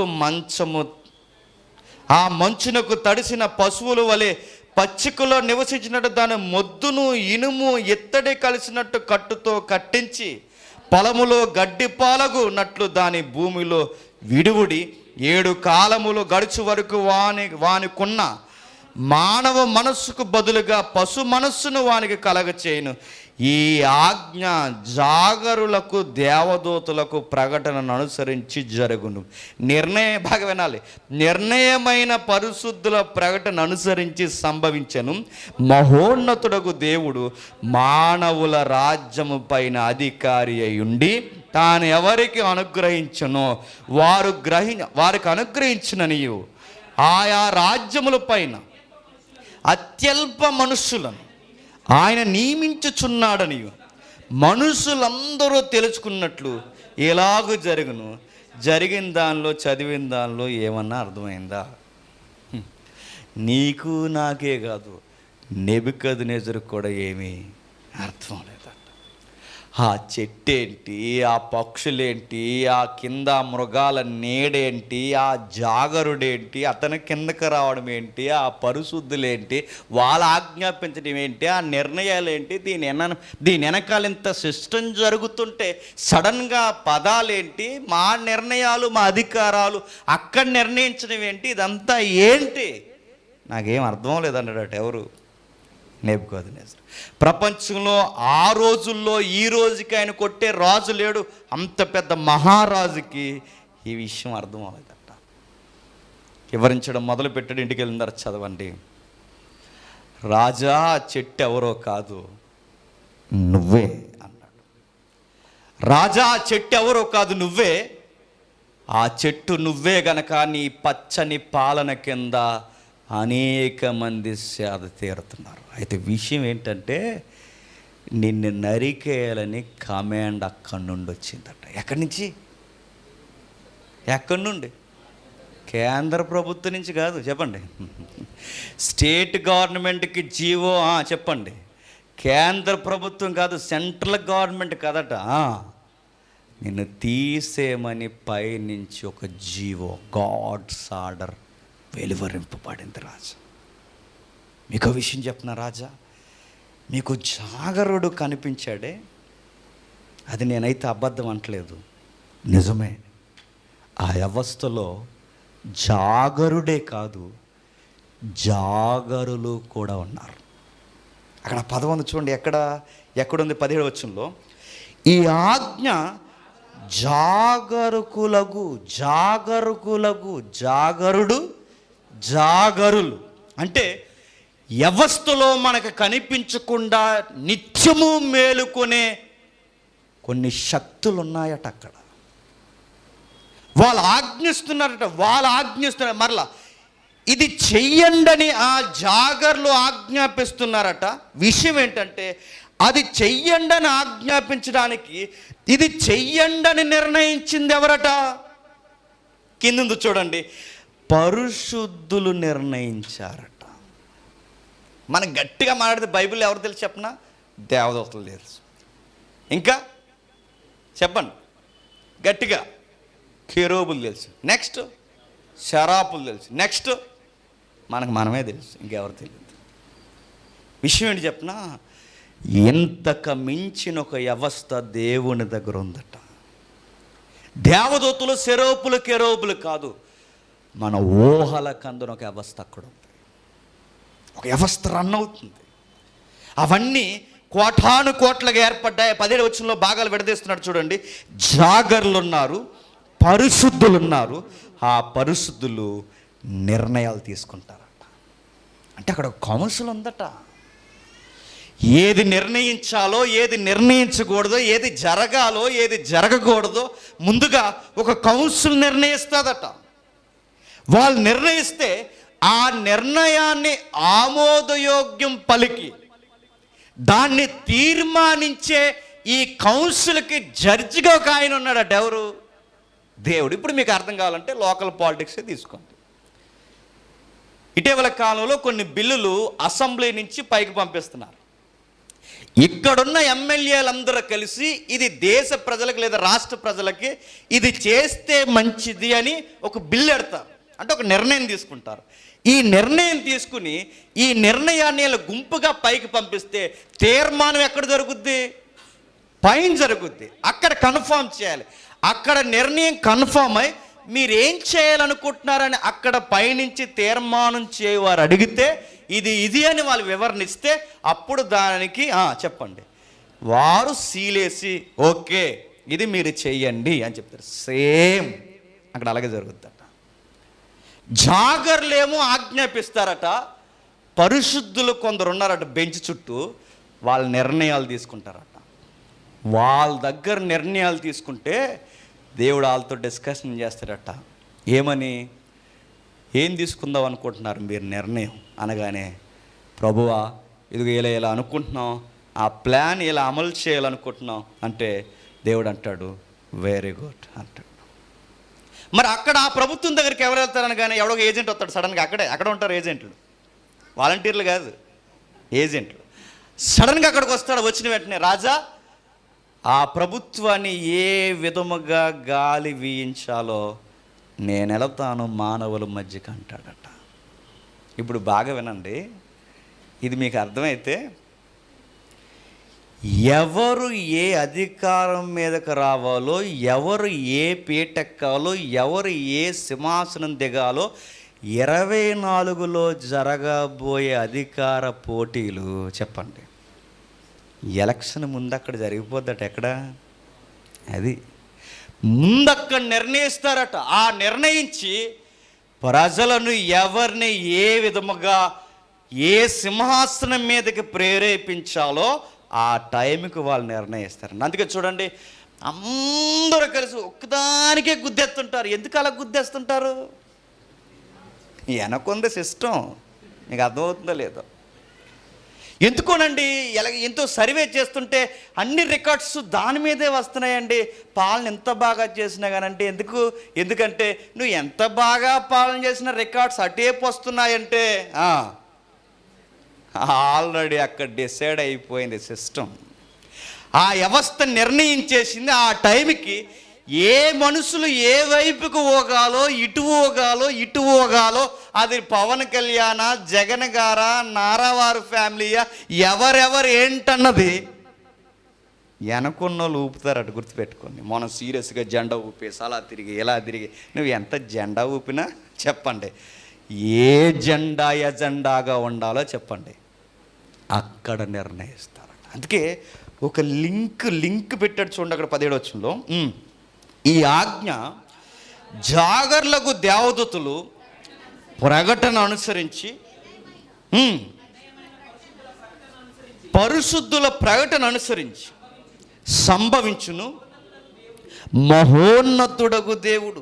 ఆ మంచునకు తడిసిన పశువుల వలె పచ్చికలో నివసించినట్టు దాని మొద్దును ఇనుము ఇత్తడి కలిసినట్టు కట్టుతో కట్టించి పొలములో గడ్డి పాలగునట్లు దాని భూమిలో విడువుడి 7 కాలములు గడుచు వరకు వానికున్న మానవ మనస్సుకు బదులుగా పశు మనస్సును వానికి కలగచేయును. ఈ ఆజ్ఞ జాగరులకు దేవదూతలకు ప్రకటనను అనుసరించి జరుగును. బాగా వినాలి, నిర్ణయమైన పరిశుద్ధుల ప్రకటన అనుసరించి సంభవించను. మహోన్నతుడకు దేవుడు మానవుల రాజ్యము పైన అధికారి అయ్యుండి తాను ఎవరికి అనుగ్రహించునో వారికి అనుగ్రహించుననియు ఆయా రాజ్యముల పైన అత్యల్ప మనుష్యులను ఆయన నియమించుచున్నాడని మనుషులందరూ తెలుసుకున్నట్లు ఎలాగూ జరుగును. జరిగిన దానిలో చదివిన దానిలో ఏమన్నా అర్థమైందా? నీకు నాకే కాదు, నెబుకద్నెజరుకు కూడా ఏమీ అర్థం లేదట. ఆ చెట్టేంటి, ఆ పక్షులేంటి, ఆ కింద మృగాల నీడేంటి, ఆ జాగరుడేంటి, అతను కిందకి రావడం ఏంటి, ఆ పరిశుద్ధులేంటి, వాళ్ళ ఆజ్ఞాపించడం ఏంటి, ఆ నిర్ణయాలు ఏంటి, దీని వెనకాల ఇంత సిస్టమ్ జరుగుతుంటే సడన్గా పదాలేంటి, మా నిర్ణయాలు మా అధికారాలు అక్కడ నిర్ణయించడం ఏంటి, ఇదంతా ఏంటి, నాకేం అర్థం లేదన్నాడట. ఎవరు? నెబుకద్నెజరు. ప్రపంచంలో ఆ రోజుల్లో ఈ రోజుకి ఆయన కొట్టే రాజు లేడు. అంత పెద్ద మహారాజుకి ఈ విషయం అర్థం అవ్వలేదట. వివరించడం మొదలుపెట్టాడు. ఇంటికి వెళ్ళిన తర్వాత చదవండి. రాజా చెట్టు ఎవరో కాదు నువ్వే అన్నాడు. రాజా చెట్టు ఎవరో కాదు నువ్వే, ఆ చెట్టు నువ్వే గనక నీ పచ్చని పాలన కింద అనేక మంది సేద తీరుతున్నారు. అయితే విషయం ఏంటంటే నిన్ను నరికేయాలని కమాండ్ అక్కడి నుండి వచ్చిందట. ఎక్కడి నుంచి? ఎక్కడి నుండి? కేంద్ర ప్రభుత్వం నుంచి కాదు, చెప్పండి. స్టేట్ గవర్నమెంట్కి జీవో చెప్పండి. కేంద్ర ప్రభుత్వం కాదు, సెంట్రల్ గవర్నమెంట్ కదట. నిన్ను తీసేయమని పైనుంచి ఒక జీవో, గాడ్స్ ఆర్డర్ వెలువరింపబడింది. రాజా, మీకు విషయం చెప్పిన రాజా, మీకు జాగరుడు కనిపించాడే, అది నేనైతే అబద్ధం అంటలేదు, నిజమే. ఆ వ్యవస్థలో జాగరుడే కాదు, జాగరులు కూడా ఉన్నారు. అక్కడ పదం ఉంది చూడండి, ఎక్కడుంది? 17వ వచనంలో, ఈ ఆజ్ఞ జాగరుకులగు, జాగరుడు, జాగరులు అంటే వ్యవస్థలో మనకు కనిపించకుండా నిత్యము మేలుకొనే కొన్ని శక్తులు ఉన్నాయట. అక్కడ వాళ్ళు ఆజ్ఞిస్తున్నారు. మరలా ఇది చెయ్యండని ఆ జాగర్లు ఆజ్ఞాపిస్తున్నారట. విషయం ఏంటంటే అది చెయ్యండని ఆజ్ఞాపించడానికి ఇది చెయ్యండని నిర్ణయించింది ఎవరట? కింద చూడండి, పరిశుద్ధులు నిర్ణయించారట. మనం గట్టిగా మాట్లాడితే బైబిల్ ఎవరు తెలుసు చెప్పనా? దేవదూతలు తెలుసు. ఇంకా చెప్పండి గట్టిగా, కెరూబులు తెలుసు. నెక్స్ట్ శరాపులు తెలుసు. నెక్స్ట్ మనమే తెలుసు, ఇంకెవరు తెలియదు. విషయం ఏంటి చెప్పనా? ఇంతకు మించిన ఒక వ్యవస్థ దేవుని దగ్గర ఉందట. దేవదూతలు శరాపులు కెరూబులు కాదు, మన ఊహల కందున ఒక వ్యవస్థ అక్కడ ఉంది. ఒక వ్యవస్థ రన్ అవుతుంది. అవన్నీ కోటాను కోట్లుగా ఏర్పడ్డాయి. 17వ వచనంలో భాగాలు విడదీస్తున్నాడు చూడండి. జాగర్లు ఉన్నారు, పరిశుద్ధులు ఉన్నారు. ఆ పరిశుద్ధులు నిర్ణయాలు తీసుకుంటారట. అంటే అక్కడ ఒక కౌన్సిల్ ఉందట. ఏది నిర్ణయించాలో, ఏది నిర్ణయించకూడదో, ఏది జరగాలో, ఏది జరగకూడదో ముందుగా ఒక కౌన్సిల్ నిర్ణయిస్తుందట. వాళ్ళు నిర్ణయిస్తే ఆ నిర్ణయాన్ని ఆమోదయోగ్యం పలికి దాన్ని తీర్మానించే ఈ కౌన్సిల్కి జడ్జిగా ఒక ఆయన ఉన్నాడట. ఎవరు? దేవుడు. ఇప్పుడు మీకు అర్థం కావాలంటే లోకల్ పాలిటిక్సే తీసుకోండి. ఇటీవల కాలంలో కొన్ని బిల్లులు అసెంబ్లీ నుంచి పైకి పంపిస్తున్నారు. ఇక్కడున్న ఎమ్మెల్యేలందరూ కలిసి ఇది దేశ ప్రజలకు లేదా రాష్ట్ర ప్రజలకి ఇది చేస్తే మంచిది అని ఒక బిల్లు ఎడతారు. అంటే ఒక నిర్ణయం తీసుకుంటారు. ఈ నిర్ణయం తీసుకుని ఈ నిర్ణయాన్ని గుంపుగా పైకి పంపిస్తే తీర్మానం ఎక్కడ జరుగుద్ది? పైన జరుగుద్ది. అక్కడ కన్ఫర్మ్ చేయాలి. అక్కడ నిర్ణయం కన్ఫర్మ్ అయి మీరేం చేయాలనుకుంటున్నారని అక్కడ పైనుంచి తీర్మానం చేయవారు అడిగితే ఇది అని వాళ్ళు వివరణిస్తే అప్పుడు దానికి చెప్పండి, వారు సీలేసి ఓకే ఇది మీరు చెయ్యండి అని చెప్తారు. సేమ్ అక్కడ అలాగే జరుగుద్దట. జాగర్లేమో ఆజ్ఞాపిస్తారట, పరిశుద్ధులు కొందరు ఉన్నారట బెంచ్ చుట్టూ, వాళ్ళ నిర్ణయాలు తీసుకుంటారట. వాళ్ళ దగ్గర నిర్ణయాలు తీసుకుంటే దేవుడు వాళ్ళతో డిస్కషన్ చేస్తారట. ఏమని? ఏం తీసుకుందాం అనుకుంటున్నారు మీరు నిర్ణయం అనగానే, ప్రభువా ఇదిగో ఇలా అనుకుంటున్నాం, ఆ ప్లాన్ ఇలా అమలు చేయాలనుకుంటున్నాం అంటే దేవుడు అంటాడు వెరీ గుడ్ అంటాడు. మరి అక్కడ ఆ ప్రభుత్వం దగ్గరికి ఎవరు వెళ్తారని కానీ ఎవడో ఏజెంట్ వస్తాడు సడన్గా. అక్కడ ఉంటారు ఏజెంట్లు, వాలంటీర్లు కాదు, ఏజెంట్లు. సడన్గా అక్కడికి వస్తాడు. వచ్చిన వెంటనే రాజా ఆ ప్రభుత్వాన్ని ఏ విధముగా గాలి వీయించాలో నేను వెళతాను మానవుల మధ్యకి అంటాడట. ఇప్పుడు బాగా వినండి, ఇది మీకు అర్థమైతే ఎవరు ఏ అధికారం మీదకి రావాలో, ఎవరు ఏ పీటెక్కాలో, ఎవరు ఏ సింహాసనం దిగాలో 24లో జరగబోయే అధికార పోటీలు చెప్పండి. ఎలక్షన్ ముందు అక్కడ జరిగిపోద్దట. ఎక్కడ? అది ముందక్కడ నిర్ణయిస్తారట. ఆ నిర్ణయించి ప్రజలను ఎవరిని ఏ విధముగా ఏ సింహాసనం మీదకి ప్రేరేపించాలో ఆ టైంకి వాళ్ళు నిర్ణయిస్తారండి. అందుకే చూడండి, అందరూ కలిసి ఒక్కదానికే గుద్దేస్తుంటారు. ఎందుకు అలా గుద్దేస్తుంటారు? వెనకుంది సిస్టమ్. నీకు అర్థమవుతుందో లేదో? ఎందుకోనండి, ఎంతో సర్వే చేస్తుంటే అన్ని రికార్డ్స్ దాని మీదే వస్తున్నాయండి. పాలన ఎంత బాగా చేసినా కానంటే ఎందుకంటే నువ్వు ఎంత బాగా పాలన చేసిన రికార్డ్స్ అటేపు వస్తున్నాయంటే ఆల్రెడీ అక్కడ డిసైడ్ అయిపోయింది సిస్టమ్. ఆ వ్యవస్థ నిర్ణయించేసింది. ఆ టైంకి ఏ మనుషులు ఏ వైపుకు ఊగాలో, ఇటు ఊగాలో అది పవన్ కళ్యాణ, జగన్ గారా, నారావారు ఫ్యామిలీయా, ఎవరెవరు ఏంటన్నది వెనకున్నోళ్ళు ఊపుతారట. గుర్తుపెట్టుకోండి. మనం సీరియస్గా జెండా ఊపేసి అలా తిరిగి ఇలా తిరిగి నువ్వు ఎంత జెండా ఊపినా చెప్పండి, ఏ జెండా ఎజెండాగా ఉండాలో చెప్పండి, అక్కడ నిర్ణయిస్తారు. అందుకే ఒక లింక్ పెట్టాడు చూడండి అక్కడ 17వ వచనంలో. ఈ ఆజ్ఞ జాగర్లకు దేవదూతలు ప్రకటన అనుసరించి, పరిశుద్ధుల ప్రకటన అనుసరించి సంభవించును. మహోన్నతుడగు దేవుడు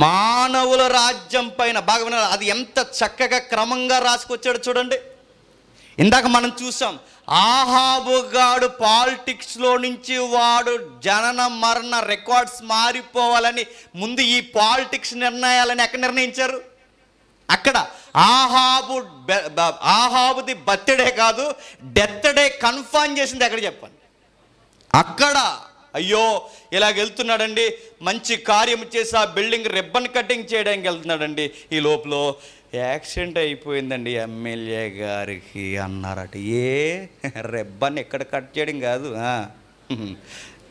మానవుల రాజ్యం పైన, బాగా వినాలి, అది ఎంత చక్కగా క్రమంగా రాసుకొచ్చాడు చూడండి. ఇందాక మనం చూసాం, ఆహాబుగాడు పాలిటిక్స్లో నుంచి వాడు జనన మరణ రికార్డ్స్ మారిపోవాలని ముందు ఈ పాలిటిక్స్ నిర్ణయాలని ఎక్కడ నిర్ణయించారు? అక్కడ ఆహాబుది బర్త్డే కాదు, డెత్ డే కన్ఫర్మ్ చేసింది ఎక్కడ చెప్పండి? అక్కడ. అయ్యో ఇలాగ వెళ్తున్నాడండి, మంచి కార్యం చేసి ఆ బిల్డింగ్ రిబ్బన్ కటింగ్ చేయడానికి వెళ్తున్నాడండి, ఈ లోపల యాక్సిడెంట్ అయిపోయిందండి ఎమ్మెల్యే గారికి అన్నారట. రిబ్బన్ ఎక్కడ కట్ చేయడం కాదు,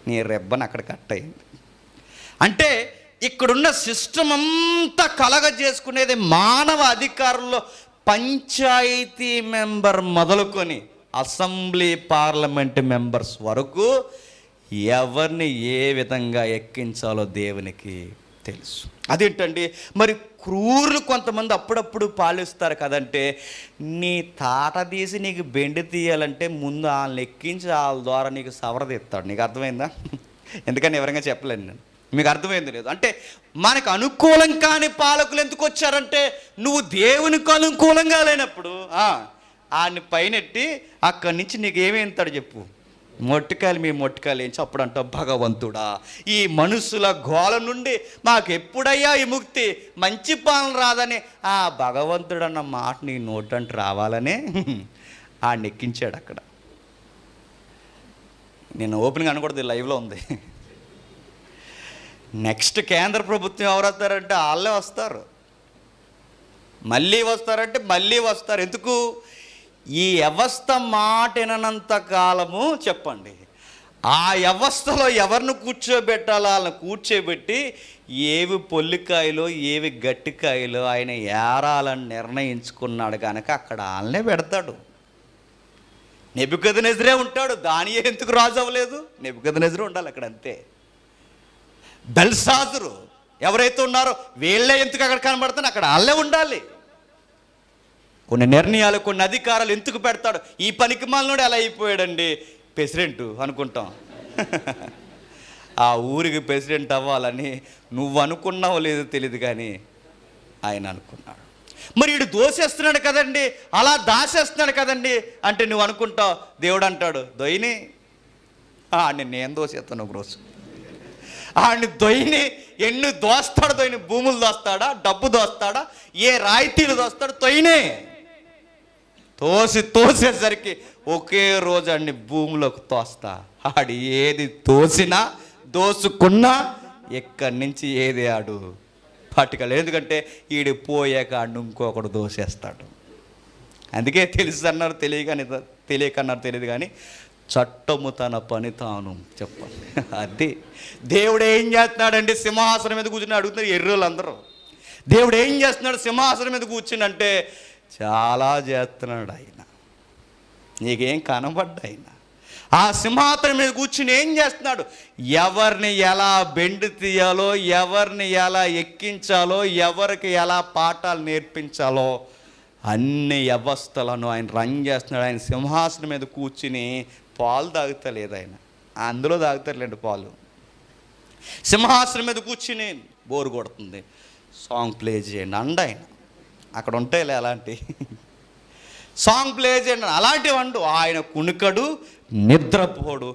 నీ రిబ్బన్ అక్కడ కట్ అయింది. అంటే ఇక్కడున్న సిస్టమ్ అంతా కలగజేసుకునేది మానవ అధికారుల్లో పంచాయతీ మెంబర్ మొదలుకొని అసెంబ్లీ పార్లమెంట్ మెంబర్స్ వరకు ఎవరిని ఏ విధంగా ఎక్కించాలో దేవునికి తెలుసు. అదేంటండి మరి క్రూరులు కొంతమంది అప్పుడప్పుడు పాలిస్తారు కదంటే, నీ తాట తీసి నీకు బెండి తీయాలంటే ముందు వాళ్ళని ఎక్కించి వాళ్ళ ద్వారా నీకు సవరదీస్తాడు. నీకు అర్థమైందా? ఎందుకని ఎవరైనా చెప్పలేను నేను, మీకు అర్థమైంది లేదు. అంటే మనకు అనుకూలం కాని పాలకులు ఎందుకు వచ్చారంటే, నువ్వు దేవునికి అనుకూలంగా లేనప్పుడు ఆయన్ని పైనెట్టి అక్కడి నుంచి నీకు ఏమేంతాడు చెప్పు, మొట్టికాయలు మీ మొట్టికాయలు ఏంచి అప్పుడు అంటావు, భగవంతుడా ఈ మనుషుల గోల నుండి మాకు ఎప్పుడయ్యా ఈ ముక్తి, మంచి పాలన రాదని ఆ భగవంతుడు అన్న మాట నీ నోటంటే రావాలనే ఆడిని ఎక్కించాడు అక్కడ. నేను ఓపెనింగ్ అనకూడదు, లైవ్లో ఉంది. నెక్స్ట్ కేంద్ర ప్రభుత్వం ఎవరు వస్తారంటే వాళ్ళే వస్తారు, మళ్ళీ వస్తారంటే మళ్ళీ వస్తారు. ఎందుకు? ఈ వ్యవస్థ మాట వినంత కాలము చెప్పండి, ఆ వ్యవస్థలో ఎవరిని కూర్చోబెట్టాలో వాళ్ళని కూర్చోబెట్టి ఏవి పొల్లికాయలో ఏవి గట్టికాయలో ఆయన ఏరాలని నిర్ణయించుకున్నాడు కనుక అక్కడ వాళ్ళనే పెడతాడు. నెబుకద్నెజరే ఉంటాడు, దానియే ఎందుకు రాజు అవ్వలేదు? నెబుకద్నెజరే ఉండాలి అక్కడ, అంతే. బెల్షాజరు ఎవరైతే ఉన్నారో వీళ్ళే ఎందుకు అక్కడ కనబడతాను, అక్కడ వాళ్ళే ఉండాలి. కొన్ని నిర్ణయాలు, కొన్ని అధికారాలు ఎందుకు పెడతాడు? ఈ పనికి మాలినోడు ఎలా అయిపోయాడండి ప్రెసిడెంట్ అనుకుంటాం. ఆ ఊరికి ప్రెసిడెంట్ అవ్వాలని నువ్వు అనుకున్నావో లేదో తెలియదు కానీ ఆయన అనుకున్నాడు. మరి వీడు దోసేస్తున్నాడు కదండి, అలా దాసేస్తున్నాడు కదండి అంటే నువ్వు అనుకుంటావు. దేవుడు అంటాడు, దొయ్యని నేను దోసేస్తాను ఒకరోజు. ఆడిని దొయ్యని ఎన్ని దోస్తాడు, దొయ్యని భూములు దోస్తాడా, డబ్బు దోస్తాడా, ఏ రాయితీలు దోస్తాడు, తొయ్యనే తోసేసరికి ఒకే రోజు ఆడిని భూమిలోకి తోస్తా. ఆడు ఏది తోసినా దోసుకున్నా ఎక్కడి నుంచి ఏది ఆడు పట్టుకలేదు. ఎందుకంటే ఈడు పోయాక ఆడు ఇంకొకడు దోసేస్తాడు. అందుకే తెలుసు అన్నారు, తెలియకన్నారు తెలియదు కానీ చట్టము తన పని తాను చెప్పాలి. అది దేవుడు ఏం చేస్తున్నాడండి? సింహాసనం మీద కూర్చుని అడుగుతున్నారు ఎర్రోళ్ళందరూ. దేవుడు ఏం చేస్తున్నాడు సింహాసనం మీద కూర్చుని అంటే చాలా చేస్తున్నాడు ఆయన. నీకేం కనబడ్డా ఆయన ఆ సింహాసనం మీద కూర్చుని ఏం చేస్తున్నాడు? ఎవరిని ఎలా బెండు తీయాలో, ఎవరిని ఎలా ఎక్కించాలో, ఎవరికి ఎలా పాఠాలు నేర్పించాలో అన్ని వ్యవస్థలను ఆయన రన్ చేస్తున్నాడు. ఆయన సింహాసనం మీద కూర్చుని పాలు తాగుతలేదు ఆయన, అందులో తాగుతారులేండి పాలు. సింహాసనం మీద కూర్చుని బోరు కొడుతుంది, సాంగ్ ప్లే చేయండి అండి. ఆయన అక్కడ ఉంటాయిలే అలాంటి సాంగ్ ప్లే చేయండి అలాంటివి అండు. ఆయన కునుకడు, నిద్రపోడు,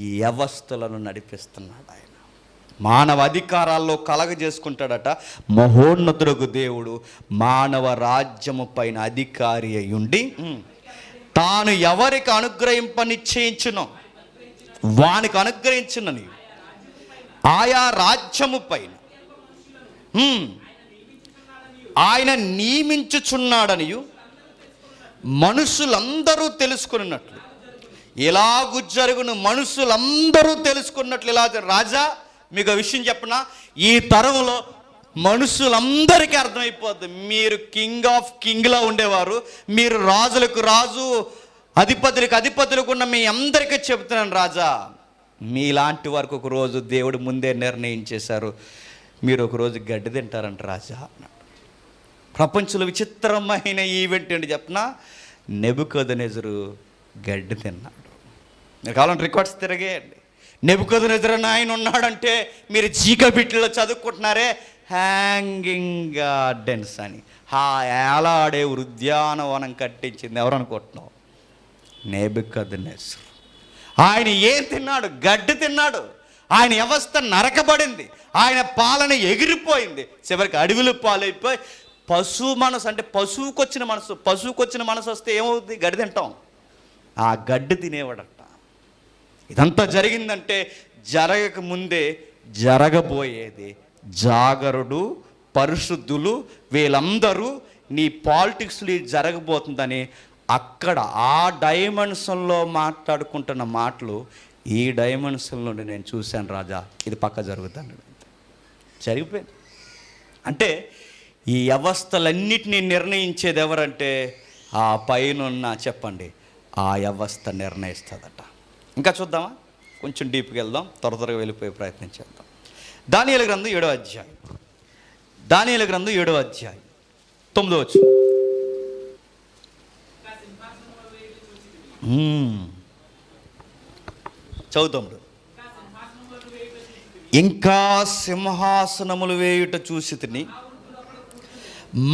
ఈ వ్యవస్థలను నడిపిస్తున్నాడు. ఆయన మానవ అధికారాల్లో కలగజేసుకుంటాడట. మహోన్నతుడకు దేవుడు మానవ రాజ్యము పైన అధికారి అయ్యుండి తాను ఎవరికి అనుగ్రహింప నిశ్చయించునో వానికి అనుగ్రహించునని ఆయా రాజ్యము పైన ఆయన నియమించుచున్నాడనియు మనుషులందరూ తెలుసుకున్నట్లు ఇలాగు జరుగును. మనుషులందరూ తెలుసుకున్నట్లు ఇలా. రాజా, మీకు విషయం చెప్పనా, ఈ తరంలో మనుషులందరికీ అర్థమైపోద్ది. మీరు కింగ్ ఆఫ్ కింగ్లా ఉండేవారు, మీరు రాజులకు రాజు, అధిపతులకు అధిపతులకు ఉన్న మీ అందరికీ చెబుతున్నాను రాజా, మీలాంటి వరకు ఒకరోజు దేవుడు ముందే నిర్ణయించేశారు, మీరు ఒకరోజు గడ్డి తింటారంట రాజా అన్నాడు. ప్రపంచంలో విచిత్రమైన ఈవెంట్ ఏంటి చెప్పనా, నెబుకద్నెజరు గడ్డి తిన్నాడు. మీరు కావాలంటే రికార్డ్స్ తిరిగేయండి. నెబుకద్నెజరు అని ఆయన ఉన్నాడంటే మీరు చీకబిట్లో చదువుకుంటున్నారే హ్యాంగింగ్ గార్డెన్స్ అని, ఏలాడే ఉద్యానవనం కట్టించింది ఎవరు అనుకుంటున్నావు? నెబుకద్నెజరు. ఆయన ఏం తిన్నాడు? గడ్డి తిన్నాడు. ఆయన వ్యవస్థ నరకబడింది, ఆయన పాలన ఎగిరిపోయింది, చివరికి అడవిలో పాలైపోయి పశువు మనసు, అంటే పశువుకొచ్చిన మనసు వస్తే ఏమవుతుంది? గడ్డి తింటాం. ఆ గడ్డి తినేవాడట. ఇదంతా జరిగిందంటే జరగక ముందే జరగబోయేది. జాగరుడు, పరిశుద్ధులు వీళ్ళందరూ నీ పాలిటిక్స్లో జరగబోతుందని అక్కడ ఆ డైమెన్షన్లో మాట్లాడుకుంటున్న మాటలు ఈ డైమెన్షన్లో నేను చూశాను రాజా, ఇది పక్క జరుగుతుంది. జరిగిపోయింది. అంటే ఈ వ్యవస్థలన్నిటినీ నిర్ణయించేది ఎవరంటే ఆ పైన చెప్పండి, ఆ వ్యవస్థ నిర్ణయిస్తుందట. ఇంకా చూద్దామా? కొంచెం డీప్గా వెళ్దాం, త్వరగా వెళ్ళిపోయే ప్రయత్నం చేద్దాం. దానియేలు గ్రంథం 7వ అధ్యాయం, దానియేలు గ్రంథం 7వ అధ్యాయం 9వ వచనం. చదువుతాముడు. ఇంకా సింహాసనములు వేయుట చూసితిని,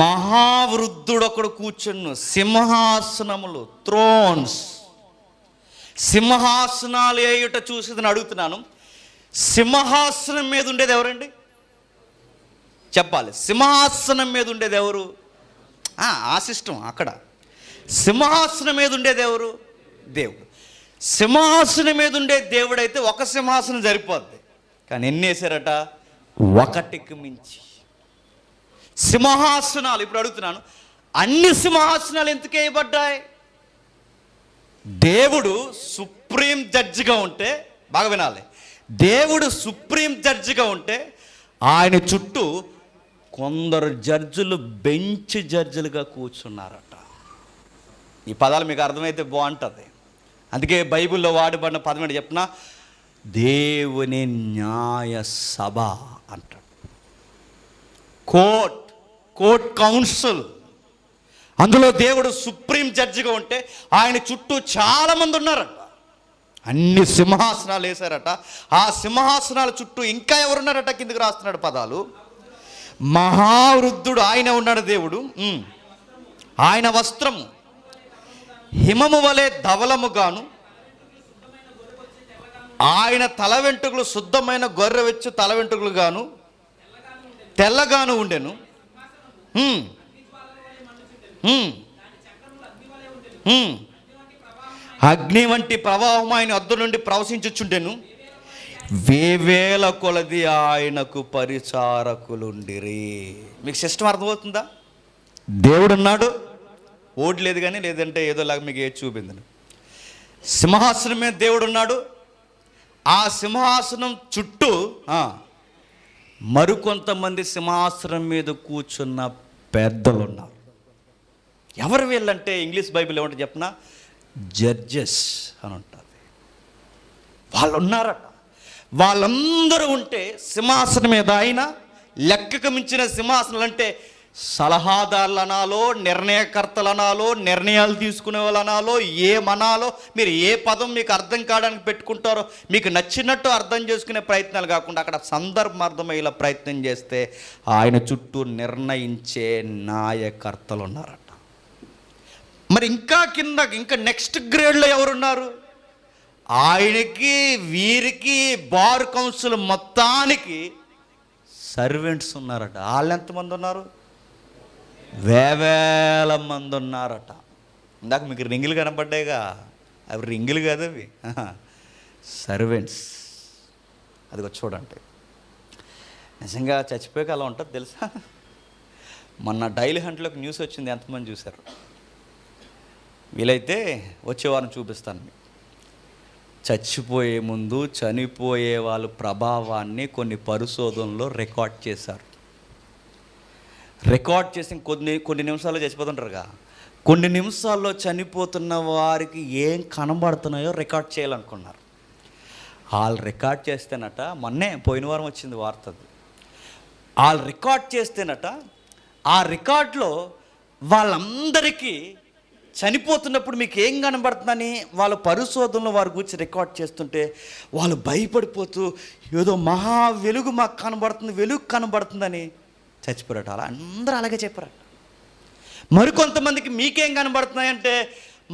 మహావృద్ధుడొకడు కూర్చును. సింహాసనములు, థ్రోన్స్, సింహాసనాలు వేయుట చూసితిని. అడుగుతున్నాను, సింహాసనం మీద ఉండేది ఎవరండి? చెప్పాలి. సింహాసనం మీద ఉండేది ఎవరు? ఆ సిస్టమ్ అక్కడ. సింహాసనం మీద ఉండేది ఎవరు? దేవుడు. సింహాసనం మీద ఉండే దేవుడైతే ఒక సింహాసనం సరిపోద్ది, కానీ ఎన్ని వేశారట? ఒకటికి మించి సింహాసనాలు. ఇప్పుడు అడుగుతున్నాను, అన్ని సింహాసనాలు ఎందుకు వేయబడ్డాయి? దేవుడు సుప్రీం జడ్జిగా ఉంటే, బాగా వినాలి, దేవుడు సుప్రీం జడ్జిగా ఉంటే ఆయన చుట్టూ కొందరు జడ్జిలు బెంచ్ జడ్జిలుగా కూర్చున్నారట. ఈ పదాలు మీకు అర్థమైతే బాగుంటుంది. అందుకే బైబిల్లో వాడబడిన పదం ఏంటి చెప్పిన? దేవుని న్యాయ సభ అంటాడు. Court council. అందులో దేవుడు సుప్రీం జడ్జిగా ఉంటే ఆయన చుట్టూ చాలామంది ఉన్నారట. అన్ని సింహాసనాలు వేశారట. ఆ సింహాసనాల చుట్టూ ఇంకా ఎవరున్నారట? కిందకి రాస్తున్నాడు పదాలు. మహావృద్ధుడు ఆయన ఉన్నాడు దేవుడు. ఆయన వస్త్రము హిమము వలె ధవలముగాను, ఆయన తల వెంట్రుకలు శుద్ధమైన గొర్రె వెచ్చు తల వెంట్రుకలు గాను తెల్లగాను ఉండెను. అగ్ని వంటి ప్రవాహం ఆయన వద్ద నుండి ప్రవశించుచుండెను. వేవేల కొలది ఆయనకు పరిచారకులుండిరి. మీకు సిస్టమ్ అర్థమవుతుందా? దేవుడున్నాడు, ఓట్లేదు కానీ, లేదంటే ఏదోలాగా మీకు ఏది చూపింది. సింహాసనం మీద దేవుడు ఉన్నాడు. ఆ సింహాసనం చుట్టూ మరికొంతమంది సింహాసనం మీద కూర్చున్న పెద్దలు ఉన్నారు. ఎవరు వీళ్ళంటే ఇంగ్లీష్ బైబిల్ ఏమంటే చెప్పిన జడ్జెస్ అని ఉంటుంది. వాళ్ళు ఉన్నారట. వాళ్ళందరూ ఉంటే సింహాసనం మీద ఆయన లెక్కకు మించిన సింహాసనాలు అంటే సలహాదారులు అనాలో, నిర్ణయకర్తలు అనాలో, నిర్ణయాలు తీసుకునే వాళ్ళు అనాలో, ఏమనాలో, మీరు ఏ పదం మీకు అర్థం కావడానికి పెట్టుకుంటారో, మీకు నచ్చినట్టు అర్థం చేసుకునే ప్రయత్నాలు కాకుండా అక్కడ సందర్భార్థమయ్యేలా ప్రయత్నం చేస్తే ఆయన చుట్టూ నిర్ణయించే న్యాయకర్తలు ఉన్నారట. మరి ఇంకా కింద ఇంకా నెక్స్ట్ గ్రేడ్లో ఎవరున్నారు? ఆయనకి వీరికి బార్ కౌన్సిల్ మొత్తానికి సర్వెంట్స్ ఉన్నారట. వాళ్ళు ఎంతమంది ఉన్నారు? వేవేల మంది ఉన్నారట. ఇందాక మీకు రింగులు కనపడ్డాయిగా, అవి రింగులు కాదు, అవి సర్వెంట్స్. అదిగో చూడండి, నిజంగా చచ్చిపోయాక అలా ఉంటుంది తెలుసా. మొన్న డైలీ హంట్లోకి న్యూస్ వచ్చింది, ఎంతమంది చూశారు? వీలైతే వచ్చే వారం చూపిస్తాను మీకు. చచ్చిపోయే ముందు చనిపోయే వాళ్ళ ప్రభావాన్ని కొన్ని పరిశోధనలో రికార్డ్ చేశారు. రికార్డ్ చేసి కొన్ని నిమిషాల్లో చచ్చిపోతుంటారుగా, కొన్ని నిమిషాల్లో చనిపోతున్న వారికి ఏం కనబడుతున్నాయో రికార్డ్ చేయాలనుకున్నారు. వాళ్ళు రికార్డ్ చేస్తేనట, మొన్నే పోయిన వారం వచ్చింది వార్త, వాళ్ళు రికార్డ్ చేస్తేనట, ఆ రికార్డులో వాళ్ళందరికీ చనిపోతున్నప్పుడు మీకు ఏం కనబడుతుందని వాళ్ళ పరిశోధనలో వారి గురించి రికార్డ్ చేస్తుంటే వాళ్ళు భయపడిపోతూ ఏదో మహా వెలుగు మాకు కనబడుతుంది, వెలుగు కనబడుతుందని చచ్చిపోయారట. అలా అందరూ అలాగే చెప్పారట. మరికొంతమందికి మీకేం కనబడుతున్నాయంటే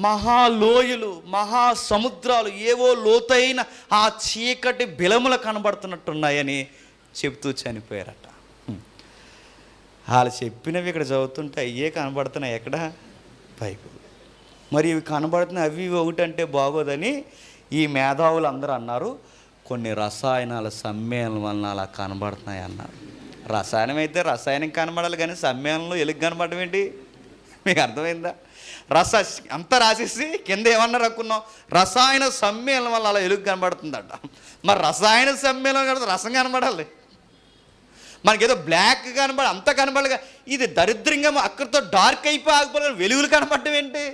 మహాలోయలు, మహాసముద్రాలు, ఏవో లోతైన ఆ చీకటి బిలములు కనబడుతున్నట్టున్నాయని చెప్తూ చనిపోయారట. వాళ్ళు చెప్పినవి ఇక్కడ చదువుతుంటే అయ్యే కనబడుతున్నాయి ఎక్కడ? బైబిల్. మరి ఇవి కనబడుతున్నాయి, అవి ఒకటంటే బాగోదని ఈ మేధావులు అందరూ అన్నారు. కొన్ని రసాయనాల సమ్మేళనం వలన అలా కనబడుతున్నాయి అన్నారు. రసాయనం అయితే రసాయనం కనబడాలి, కానీ సమ్మేళనంలో ఎలుగు కనబడడం ఏంటి? మీకు అర్థమైందా? అంతా రాసేసి కింద ఏమన్నారు అనుకున్నాం, రసాయన సమ్మేళనం వల్ల అలా ఎలుగు కనబడుతుందట. మరి రసాయన సమ్మేళనం కదా రసం కనబడాలి, మనకేదో బ్లాక్ కనబడాలి, అంతా కనబడాలి. ఇది దరిద్రంగా అక్కడితో డార్క్ అయిపోయి ఆగిపోయి వెలుగులు కనబడటం ఏంటి?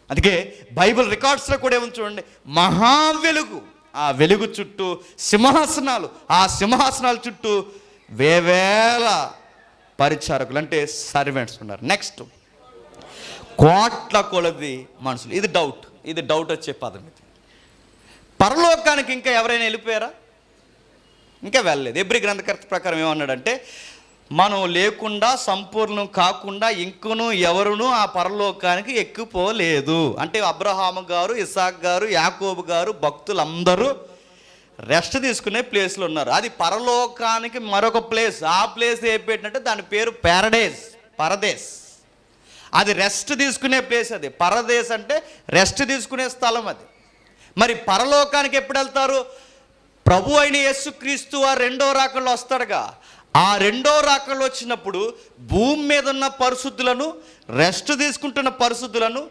అందుకే బైబిల్ రికార్డ్స్లో కూడా ఏమో చూడండి, మహా వెలుగు, ఆ వెలుగు చుట్టూ సింహాసనాలు, ఆ సింహాసనాల చుట్టూ వేవేల పరిచారకులు అంటే సర్వెంట్స్ ఉన్నారు. నెక్స్ట్ కోట్ల కొలది మనుషులు. ఇది డౌట్ వచ్చే పదం. ఇది పరలోకానికి ఇంకా ఎవరైనా వెళ్ళిపోయారా? ఇంకా వెళ్ళలేదు. ఎబ్రీ గ్రంథకర్త ప్రకారం ఏమన్నాడంటే, మనం లేకుండా సంపూర్ణం కాకుండా ఇంకనూ ఎవరునూ ఆ పరలోకానికి ఎక్కిపోలేదు. అంటే అబ్రహాము గారు, ఇసాక్ గారు, యాకోబు గారు, భక్తులందరూ రెస్ట్ తీసుకునే ప్లేస్లో ఉన్నారు. అది పరలోకానికి మరొక ప్లేస్. ఆ ప్లేస్ ఏ పెట్టినట్టే దాని పేరు పరదేశ్. అది రెస్ట్ తీసుకునే ప్లేస్. అది పరదేశ్ అంటే రెస్ట్ తీసుకునే స్థలం. అది మరి పరలోకానికి ఎప్పుడు వెళ్తారు? ప్రభు అయిన యేసుక్రీస్తు ఆ రెండో రాకల్లో వస్తాడుగా. ఆ రెండో రాకల్లో వచ్చినప్పుడు భూమి మీద ఉన్న పరిశుద్ధులను, రెస్ట్ తీసుకుంటున్న పరిశుద్ధులను,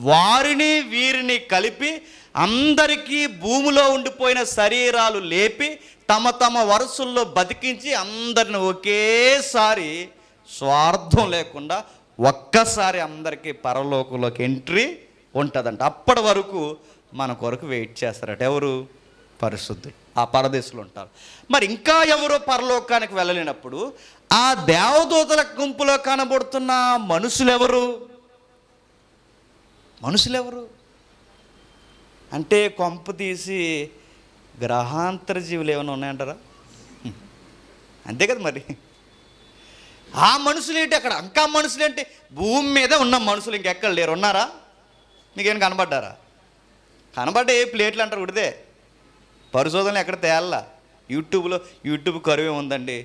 వారిని వీరిని కలిపి అందరికీ భూమిలో ఉండిపోయిన శరీరాలు లేపి తమ తమ వరుసల్లో బతికించి అందరిని ఒకేసారి స్వార్థం లేకుండా ఒక్కసారి అందరికీ పరలోకంలోకి ఎంట్రీ ఉంటుందంట. అప్పటి వరకు మన కొరకు వెయిట్ చేస్తారట. ఎవరు? పరిశుద్ధులు ఆ పరదేశంలో ఉంటారు. మరి ఇంకా ఎవరో పరలోకానికి వెళ్ళలేనప్పుడు ఆ దేవదూతల గుంపులో కనబడుతున్న మనుషులెవరు అంటే కొంప తీసి గ్రహాంతర జీవులు ఏమైనా ఉన్నాయంటారా? అంతే కదా మరి. ఆ మనుషులు ఏంటి అక్కడ? ఇంకా మనుషులు ఏంటి? భూమి మీద ఉన్న మనుషులు ఇంకెక్కడ లేరు. ఉన్నారా? మీకేం కనబడ్డారా? కనబడ్డా ఏ ప్లేట్లు అంటారు ఉడితే పరిశోధనలు ఎక్కడ తేయాలా? యూట్యూబ్ కరువే ఉందండి.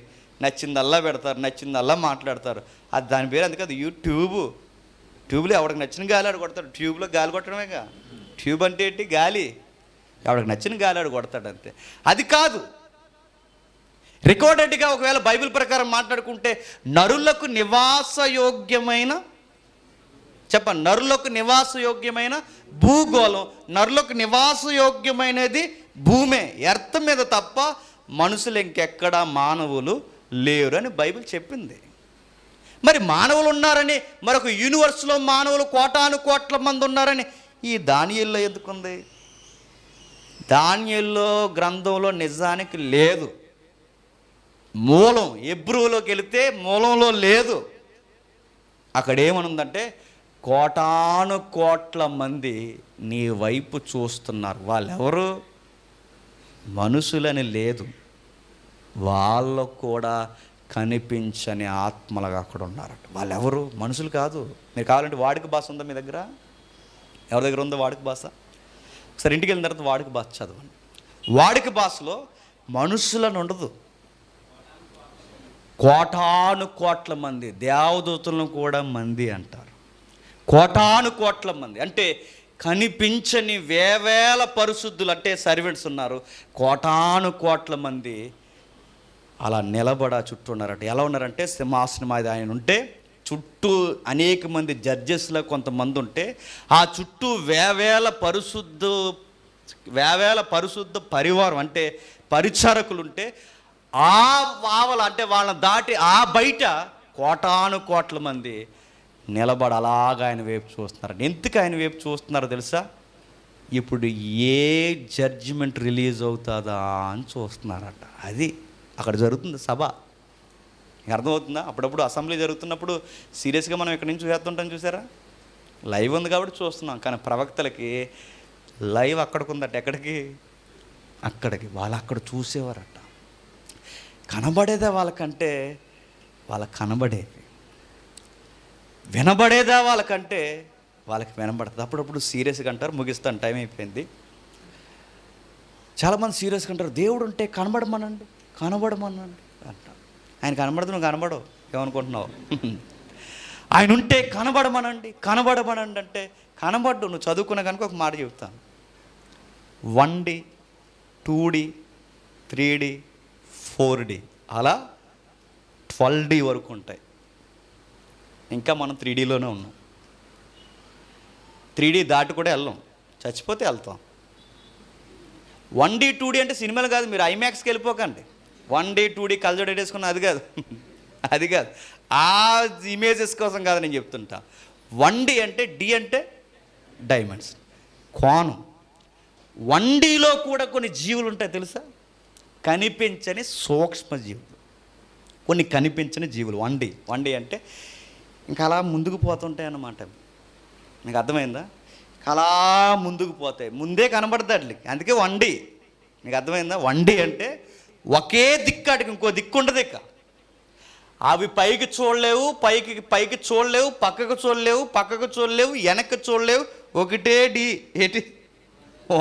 నచ్చిందల్లా పెడతారు, నచ్చిందల్లా మాట్లాడతారు. అది దాని పేరు అందుకే అది ట్యూబ్లో ఎవడికి నచ్చిన గాలి ఆడు కొడతాడు. ట్యూబ్లో గాలి కొట్టడమేగా. ట్యూబ్ అంటే ఏంటి? గాలి. ఎవడికి నచ్చిన గాలి ఆడు కొడతాడు అంతే. అది కాదు. రికార్డెడ్గా ఒకవేళ బైబిల్ ప్రకారం మాట్లాడుకుంటే నరులకు నివాసయోగ్యమైన భూగోళం, నరులకు నివాసయోగ్యమైనది భూమే, ఎర్త్ మీద తప్ప మనుషులు ఇంకెక్కడా మానవులు లేరు అని బైబిల్ చెప్పింది. మరి మానవులు ఉన్నారని, మరొక యూనివర్స్లో మానవులు కోటాను కోట్ల మంది ఉన్నారని ఈ దానియేలులో ఎందుకుంది? దానియేలు గ్రంథంలో నిజానికి లేదు. మూలం హెబ్రూలోకి వెళితే మూలంలో లేదు. అక్కడ ఏమనుందంటే కోటాను కోట్ల మంది నీ వైపు చూస్తున్నారు. వాళ్ళెవరు? మనుషులని లేదు, వాళ్ళకు కూడా కనిపించని ఆత్మలుగా అక్కడ ఉన్నారట. వాళ్ళెవరు? మనుషులు కాదు. మీరు కావాలంటే వాడుక భాష ఉందా మీ దగ్గర? ఎవరి దగ్గర ఉందో వాడుక భాష? ఒకసారి ఇంటికి వెళ్ళిన తర్వాత వాడుక భాష చదవండి. వాడుక భాషలో మనుషులను ఉండదు. కోటాను కోట్ల మంది, దేవదూతలను కూడా మంది అంటారు. కోటాను కోట్ల మంది అంటే కనిపించని వేవేల పరిశుద్ధులు అంటే సర్వెంట్స్ ఉన్నారు. కోటాను కోట్ల మంది అలా నిలబడా చుట్టూ ఉన్నారట. ఎలా ఉన్నారంటే సింహాసనం అది ఆయన ఉంటే చుట్టూ అనేక మంది జడ్జెస్లో కొంతమంది ఉంటే ఆ చుట్టూ వేవేల పరిశుద్ధ పరివారం అంటే పరిచారకులు ఉంటే ఆ వావల అంటే వాళ్ళని దాటి ఆ బయట కోటాను కోట్ల మంది నిలబడి అలాగా ఆయన వైపు చూస్తున్నారు. ఎందుకు ఆయన వైపు చూస్తున్నారో తెలుసా? ఇప్పుడు ఏ జడ్జిమెంట్ రిలీజ్ అవుతుందా అని చూస్తున్నారట. అది అక్కడ జరుగుతుంది సభ. మీకు అర్థమవుతుందా? అప్పుడప్పుడు అసెంబ్లీ జరుగుతున్నప్పుడు సీరియస్గా మనం ఇక్కడి నుంచి చూస్తుంటాం, చూసారా? లైవ్ ఉంది కాబట్టి చూస్తున్నాం. కానీ ప్రవక్తలకి లైవ్ అక్కడికి ఉందట. ఎక్కడికి? అక్కడికి. వాళ్ళు అక్కడ చూసేవారట. కనబడేదా వాళ్ళకంటే వాళ్ళకి కనబడేది, వినబడేదా వాళ్ళకంటే వాళ్ళకి వినబడుతుంది. అప్పుడప్పుడు సీరియస్గా అంటారు, ముగిస్తాను, టైం అయిపోయింది. చాలామంది సీరియస్గా అంటారు, దేవుడు ఉంటే కనబడమనండి అంటారు. ఆయన కనబడదు, నువ్వు కనబడవు, ఏమనుకుంటున్నావు? ఆయన ఉంటే కనబడమనండి అంటే కనబడ్డు. నువ్వు చదువుకున్న కనుక ఒక మాట చెప్తాను. 1D 2D 3D 4D అలా 12D వరకు ఉంటాయి. ఇంకా మనం 3Dలోనే ఉన్నాం. 3D దాటి కూడా వెళ్ళాం, చచ్చిపోతే వెళ్తాం. 1D 2D అంటే సినిమాలు కాదు, మీరు ఐమాక్స్కి వెళ్ళిపోకండి. 1D 2D కలజోడ వేసుకున్న అది కాదు, అది కాదు. ఆ ఇమేజెస్ కోసం కాదు నేను చెప్తుంటా. 1D అంటే డి అంటే డైమండ్స్, కోణం. 1Dలో కూడా కొన్ని జీవులు ఉంటాయి తెలుసా? కనిపించని సూక్ష్మ జీవులు, కొన్ని కనిపించని జీవులు. 1D అంటే ఇంకా అలా ముందుకు పోతుంటాయి అన్నమాట. మీకు అర్థమైందా? అలా ముందుకు పోతాయి, ముందే కనబడతాడు. అందుకే 1D. మీకు అర్థమైందా? 1D అంటే ఒకే దిక్కాడికి ఇంకో దిక్కు ఉండదు. ఇక అవి పైకి చూడలేవు, పైకి చూడలేవు, పక్కకు చూడలేవు, వెనక్కి చూడలేవు. ఒకటే డి ఏంటి?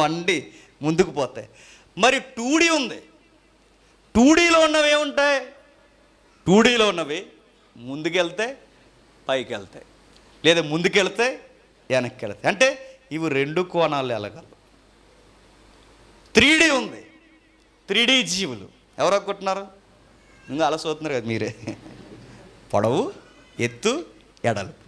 1D ముందుకు పోతాయి. మరి 2D ఉంది. 2Dలో ఉన్నవి ఏముంటాయి? 2Dలో ఉన్నవి ముందుకెళ్తే పైకి వెళ్తాయి, లేదా ముందుకెళ్తే వెనక్కి వెళ్తాయి. అంటే ఇవి రెండు కోణాలు వెళ్ళగలవు. 3D ఉంది. 3D జీవులు ఎవరు అనుకుంటున్నారు? ఇంకా అలసవుతున్నారు కదా మీరే. పొడవు, ఎత్తు, ఎడల్పు.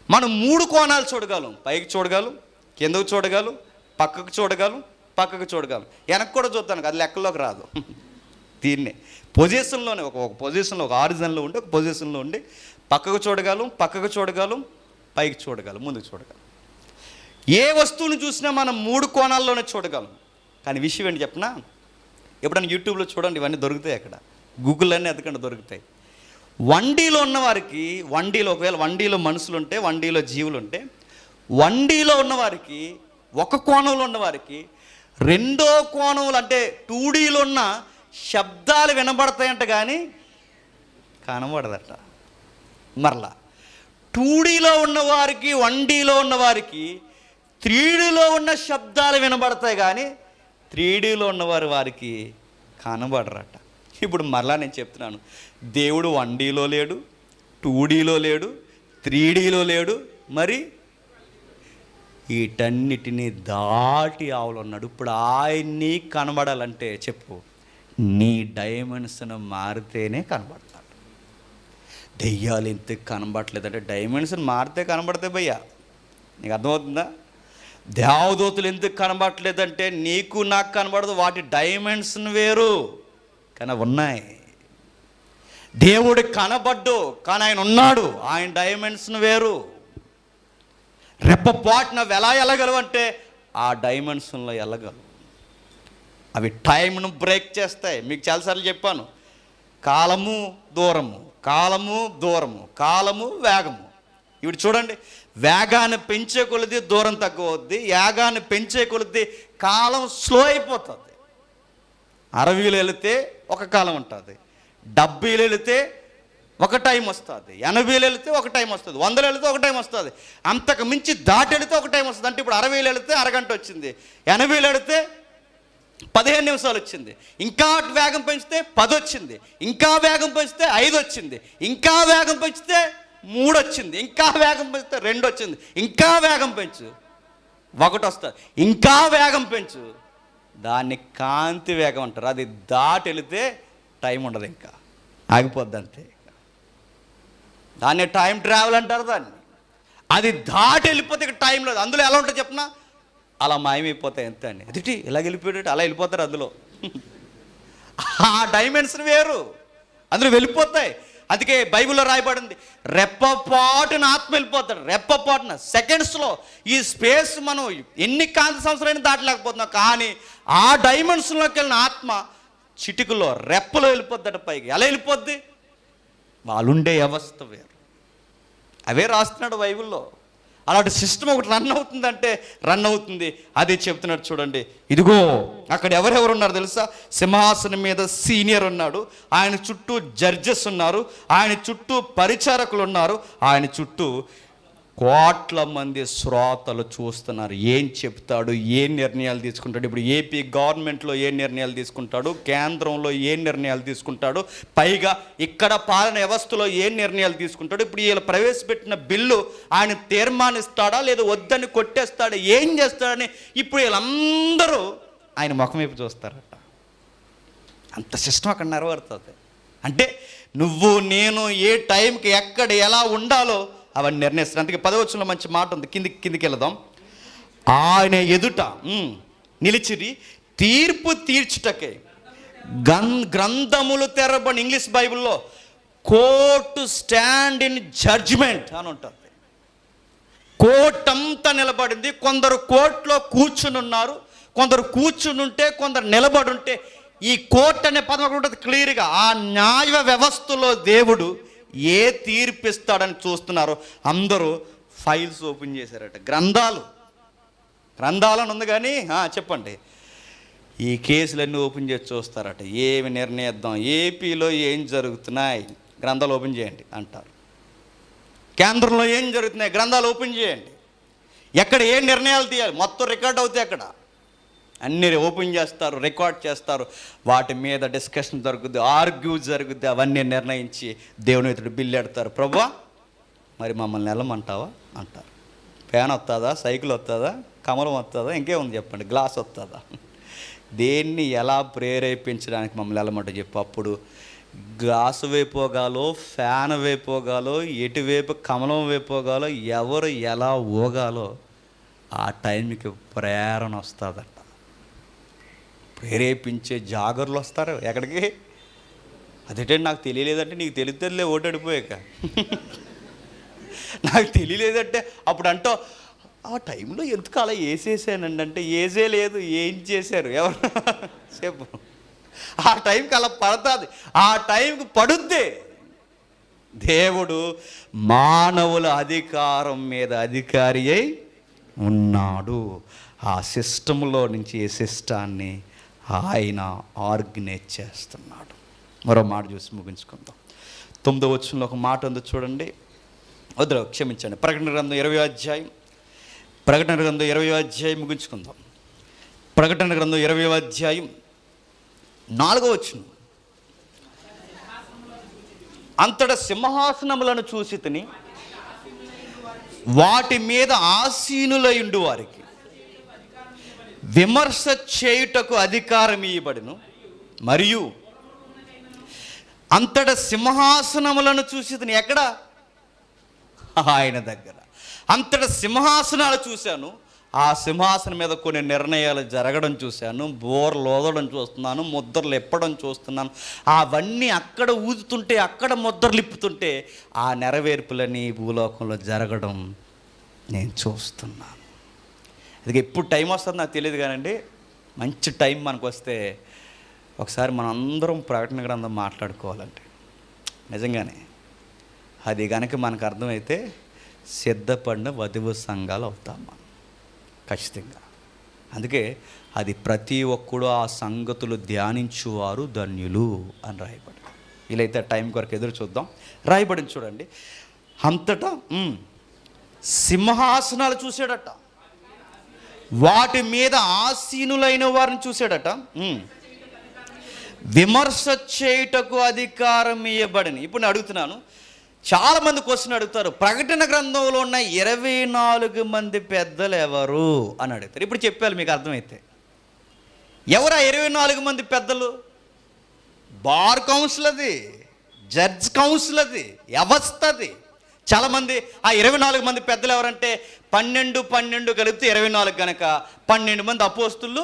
మనం 3 కోణాలు చూడగలం. పైకి చూడగలం, కిందకు చూడగలం, పక్కకు చూడగలం. వెనక్కి కూడా చూస్తాను, అది లెక్కల్లోకి రాదు. దీన్నే పొజిషన్లోనే ఒక పొజిషన్లో, ఒక ఆరిజన్లో ఉండి, ఒక పొజిషన్లో ఉండి పక్కకు చూడగలం, పైకి చూడగలం, ముందుకు చూడగలం. ఏ వస్తువుని చూసినా మనం 3 కోణాల్లోనే చూడగలం. కానీ విషయం ఏంటి చెప్పనా? ఎప్పుడైనా యూట్యూబ్లో చూడండి, ఇవన్నీ దొరుకుతాయి. అక్కడ గూగుల్లోనే ఎదకండి దొరుకుతాయి. 1Dలో ఉన్నవారికి, 1Dలో ఒకవేళ 1Dలో మనుషులు ఉంటే, 1Dలో జీవులు ఉంటే, 1Dలో ఉన్నవారికి, ఒక కోణంలో ఉన్నవారికి రెండో కోణంలో అంటే 2Dలో ఉన్న శబ్దాలు వినబడతాయంట, కానీ కనబడదట. మరలా 2Dలో ఉన్నవారికి, 1Dలో ఉన్నవారికి 3Dలో ఉన్న శబ్దాలు వినబడతాయి, కానీ 3Dలో ఉన్నవారు వారికి కనబడరట. ఇప్పుడు మరలా నేను చెప్తున్నాను, దేవుడు 1Dలో లేడు, 2Dలో లేడు, 3Dలో లేడు, మరి వీటన్నిటినీ దాటి ఆవులు ఉన్నాడు. ఇప్పుడు ఆయన్ని కనబడాలంటే చెప్పు, నీ డైమెన్షన్ మారితేనే కనబడతాడు. దెయ్యాలు ఎందుకు కనబడట్లేదంటే డైమెన్షన్ మారితే కనబడతాయి భయ్యా. నీకు అర్థమవుతుందా? దేవదూతలు ఎందుకు కనబడట్లేదంటే నీకు నాకు కనబడదు, వాటి డైమెన్షన్ వేరు, కానీ ఉన్నాయి. దేవుడు కనబడ్డు, కానీ ఆయన ఉన్నాడు, ఆయన డైమెన్షన్ వేరు. రెప్పపాటున ఎలా వెళ్ళగలవు అంటే ఆ డైమెన్షన్లో వెళ్ళగలవు. అవి టైంను బ్రేక్ చేస్తాయి. మీకు చాలాసార్లు చెప్పాను, కాలము దూరము, కాలము దూరము, కాలము వేగము. ఇప్పుడు చూడండి, వేగాన్ని పెంచే కొలది దూరం తక్కువ అవుద్ది, వేగాన్ని పెంచే కొలది కాలం స్లో అయిపోతుంది. 60 వెళితే ఒక కాలం ఉంటుంది, 70 వెళితే ఒక టైం వస్తుంది, 80 వెళితే ఒక టైం వస్తుంది, 100 వెళితే ఒక టైం వస్తుంది, అంతకు మించి దాటి వెళితే ఒక టైం వస్తుంది. అంటే ఇప్పుడు 60 వెళితే అరగంట వచ్చింది, 80 వెళితే 15 నిమిషాలు వచ్చింది, ఇంకా వేగం పెంచితే 10 వచ్చింది, ఇంకా వేగం పెంచితే 5 వచ్చింది, ఇంకా వేగం పెంచితే 3 వచ్చింది, ఇంకా వేగం పెంచితే 2 వచ్చింది, ఇంకా వేగం పెంచు 1 వస్తుంది, ఇంకా వేగం పెంచు. దాన్ని కాంతి వేగం అంటారు. అది దాటి వెళితే టైం ఉండదు, ఇంకా ఆగిపోద్ది అంతే. దాన్ని టైం ట్రావెల్ అంటారు దాన్ని. అది దాటి వెళ్ళిపోతే ఇక టైం లేదు. అందులో ఎలా ఉంటుంది చెప్పినా, అలా మాయమైపోతాయి ఎంత అండి. అదిటి ఇలా వెళ్ళిపోయాడు, అలా వెళ్ళిపోతారు అందులో. ఆ డైమెన్షన్ వేరు, అందులో వెళ్ళిపోతాయి. అందుకే బైబిల్లో రాయబడింది, రెప్పపాటున ఆత్మ వెళ్ళిపోతాడు. రెప్పపాటున సెకండ్స్లో. ఈ స్పేస్ మనం ఎన్ని కాంతి సంవత్సరాలైనా దాటలేకపోతున్నాం, కానీ ఆ డైమెన్షన్లోకి వెళ్ళిన ఆత్మ చిటికలో రెప్పలో వెళ్ళిపోద్దట పైకి. ఎలా వెళ్ళిపోద్ది? వాళ్ళుండే వ్యవస్థ వేరు. అవే రాస్తున్నాడు బైబిల్లో. అలాంటి సిస్టమ్ ఒకటి రన్ అవుతుందంటే రన్ అవుతుంది. అదే చెప్తున్నాడు చూడండి. ఇదిగో అక్కడ ఎవరెవరు ఉన్నారు తెలుసా? సింహాసనం మీద సీనియర్ ఉన్నాడు, ఆయన చుట్టూ జడ్జెస్ ఉన్నారు, ఆయన చుట్టూ పరిచారకులు ఉన్నారు, ఆయన చుట్టూ కోట్ల మంది శ్రోతలు చూస్తున్నారు. ఏం చెప్తాడు, ఏ నిర్ణయాలు తీసుకుంటాడు. ఇప్పుడు ఏపీ గవర్నమెంట్లో ఏ నిర్ణయాలు తీసుకుంటాడు, కేంద్రంలో ఏ నిర్ణయాలు తీసుకుంటాడు, పైగా ఇక్కడ పాలన వ్యవస్థలో ఏ నిర్ణయాలు తీసుకుంటాడు. ఇప్పుడు వీళ్ళు ప్రవేశపెట్టిన బిల్లు ఆయన తీర్మానిస్తాడా లేదా వద్దని కొట్టేస్తాడా, ఏం చేస్తాడని ఇప్పుడు వీళ్ళందరూ ఆయన ముఖం వైపు చూస్తారట. అంత సిస్టమ్ అక్కడ నెరవేరుతుంది. అంటే నువ్వు నేను ఏ టైంకి ఎక్కడ ఎలా ఉండాలో అవన్నీ నిర్ణయిస్తారు. అందుకే 10వ వచనంలో మంచి మాట ఉంది, కిందికి వెళదాం. ఆయన ఎదుట నిలిచిరి తీర్పు తీర్చుటకే గ్రంథములు తెరబడి. ఇంగ్లీష్ బైబిల్లో కోర్టు స్టాండ్ ఇన్ జడ్జిమెంట్ అని ఉంటుంది. కోర్టు అంతా నిలబడింది. కొందరు కోర్టులో కూర్చుని ఉన్నారు, కొందరు కూర్చుని ఉంటే, కొందరు నిలబడి ఉంటే. ఈ కోర్టు అనే పదం ఒకటి ఉంటుంది క్లియర్గా. ఆ న్యాయ వ్యవస్థలో దేవుడు ఏ తీర్పిస్తాడని చూస్తున్నారు. అందరూ ఫైల్స్ ఓపెన్ చేశారట. గ్రంథాలని ఉంది కానీ చెప్పండి, ఈ కేసులన్నీ ఓపెన్ చేసి చూస్తారట. ఏమి నిర్ణయిద్దాం, ఏపీలో ఏం జరుగుతున్నాయి, గ్రంథాలు ఓపెన్ చేయండి అంటారు. కేంద్రంలో ఏం జరుగుతున్నాయి, గ్రంథాలు ఓపెన్ చేయండి. ఎక్కడ ఏ నిర్ణయాలు తీయాలి, మొత్తం రికార్డ్ అవుతాయి. అక్కడ అన్నీ ఓపెన్ చేస్తారు, రికార్డ్ చేస్తారు. వాటి మీద డిస్కషన్ జరుగుద్ది, ఆర్గ్యూ జరుగుద్ది. అవన్నీ నిర్ణయించి దేవుని ఎదుట బిల్లు ఎడతారు. ప్రభువా మరి మమ్మల్ని వెళ్ళమంటావా అంటారు. ఫ్యాన్ వస్తుందా, సైకిల్ వస్తుందా, కమలం వస్తుందా, ఇంకేముంది చెప్పండి, గ్లాస్ వస్తుందా, దేన్ని ఎలా ప్రేరేపించడానికి మమ్మల్ని వెళ్ళమంటే చెప్పు. అప్పుడు గ్లాసు వైపోగాలో, ఫ్యాన్ వైపోగాలో, ఎటువైపు కమలం వైపోగాలో, ఎవరు ఎలా ఊగాలో ఆ టైంకి ప్రేరణ వస్తుందట. ప్రేరేపించే జాగర్లు వస్తారు. ఎక్కడికి? అదేంటంటే నాకు తెలియలేదంటే, నీకు తెలుస్తుందిలే ఓటడిపోయాక. నాకు తెలియలేదంటే అప్పుడు అంటో ఆ టైంలో ఎందుకు అలా వేసేసానండి అంటే, వేసే లేదు, ఏం చేశారు ఎవరు చెప్పు. ఆ టైంకి అలా పడుతుంది, ఆ టైంకి పడుద్ది. దేవుడు మానవుల అధికారం మీద అధికారి అయి ఉన్నాడు. ఆ సిస్టంలో నుంచి ఏ సిస్టాన్ని ఆయన ఆర్గనైజ్ చేస్తున్నాడు. మరో మాట చూసి ముగించుకుందాం. 9వ వచనంలో ఒక మాట ఉంది చూడండి. వద్దు, క్షమించండి. ప్రకటన గ్రంథం 20వ అధ్యాయం. ప్రకటన గ్రంథం 20వ అధ్యాయం ముగించుకుందాం. ప్రకటన గ్రంథం 20వ అధ్యాయం 4వ వచనం. అంతటా సింహాసనములను చూసి తిని వాటి మీద ఆసీనులయుండు వారికి విమర్శ చేయుటకు అధికారం ఇవ్వబడును. మరియు అంతటా సింహాసనములను చూసి తిని, ఎక్కడ? ఆయన దగ్గర. అంతటా సింహాసనాలు చూశాను. ఆ సింహాసనం మీద కొన్ని నిర్ణయాలు జరగడం చూశాను, బోర్లు ఊదడం చూస్తున్నాను, ముద్రలు ఇప్పడం చూస్తున్నాను. అవన్నీ అక్కడ ఊదుతుంటే, అక్కడ ముద్రలు ఇప్పుతుంటే ఆ నెరవేర్పులని భూలోకంలో జరగడం నేను చూస్తున్నాను. అది ఎప్పుడు టైం వస్తుందో నాకు తెలియదు కానండి, మంచి టైం మనకు వస్తే ఒకసారి మనందరం ప్రకటన గ్రంథం మాట్లాడుకోవాలంటే నిజంగానే అది కనుక మనకు అర్థమైతే సిద్ధపడిన వధువు సంఘాలు అవుతాం మనం ఖచ్చితంగా. అందుకే అది ప్రతి ఒక్కడు ఆ సంగతులు ధ్యానించువారు ధన్యులు అని రాయబడి. వీలైతే టైం కొరకు ఎదురు చూద్దాం. రాయబడిని చూడండి. అంతటా సింహాసనాలు చూశాడట, వాటి మీద ఆసీనులైన వారిని చూశాడట, విమర్శ చేయుటకు అధికారం ఇవ్వబడిని. ఇప్పుడు నేను అడుగుతున్నాను, చాలామంది క్వశ్చన్ అడుగుతారు, ప్రకటన గ్రంథంలో ఉన్న 24 మంది పెద్దలు ఎవరు అని అడుగుతారు. ఇప్పుడు చెప్పాలి మీకు అర్థమైతే. ఎవరా 24 మంది పెద్దలు? బార్ కౌన్సిల్ అది, జడ్జ్ కౌన్సిల్ అది, వ్యవస్థ అది. చాలామంది ఆ 24 మంది పెద్దలు ఎవరంటే 12 కలిపితే 24 కనుక 12 మంది అపోస్తులు,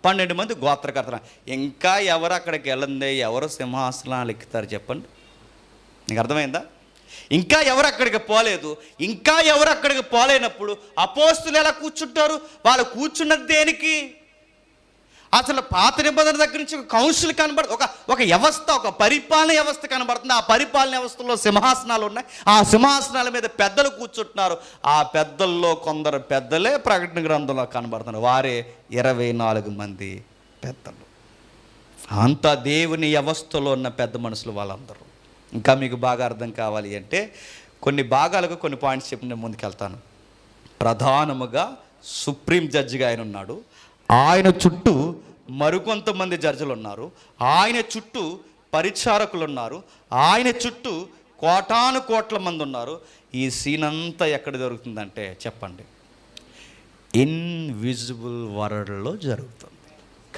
12 మంది గోత్రకర్తలు. ఇంకా ఎవరు అక్కడికి వెళ్ళందే, ఎవరు సింహాసనాలు ఎక్కుతారు చెప్పండి? నీకు అర్థమైందా? ఇంకా ఎవరు అక్కడికి పోలేదు. ఇంకా ఎవరు అక్కడికి పోలేనప్పుడు అపోస్తులు ఎలా కూర్చుంటారు? వాళ్ళు కూర్చున్నది దేనికి? అసలు పాత నిబంధన దగ్గర నుంచి ఒక కౌన్సిల్ కనబడుతుంది, ఒక వ్యవస్థ, ఒక పరిపాలన వ్యవస్థ కనబడుతుంది. ఆ పరిపాలన వ్యవస్థలో సింహాసనాలు ఉన్నాయి. ఆ సింహాసనాల మీద పెద్దలు కూర్చుంటున్నారు. ఆ పెద్దల్లో కొందరు పెద్దలే ప్రకటన గ్రంథంలో కనబడుతున్నారు. వారే 24 మంది పెద్దలు. అంత దేవుని వ్యవస్థలో ఉన్న పెద్ద మనుషులు వాళ్ళందరూ. ఇంకా మీకు బాగా అర్థం కావాలి అంటే కొన్ని భాగాలకు కొన్ని పాయింట్స్ చెప్పి నేను ముందుకెళ్తాను. ప్రధానముగా సుప్రీం జడ్జిగా ఆయన ఉన్నాడు. ఆయన చుట్టూ మరికొంతమంది జడ్జిలు ఉన్నారు. ఆయన చుట్టూ పరిచారకులు ఉన్నారు. ఆయన చుట్టూ కోటాను కోట్ల మంది ఉన్నారు. ఈ సీన్ అంతా ఎక్కడ జరుగుతుందంటే చెప్పండి, ఇన్విజిబుల్ వరల్డ్లో జరుగుతుంది.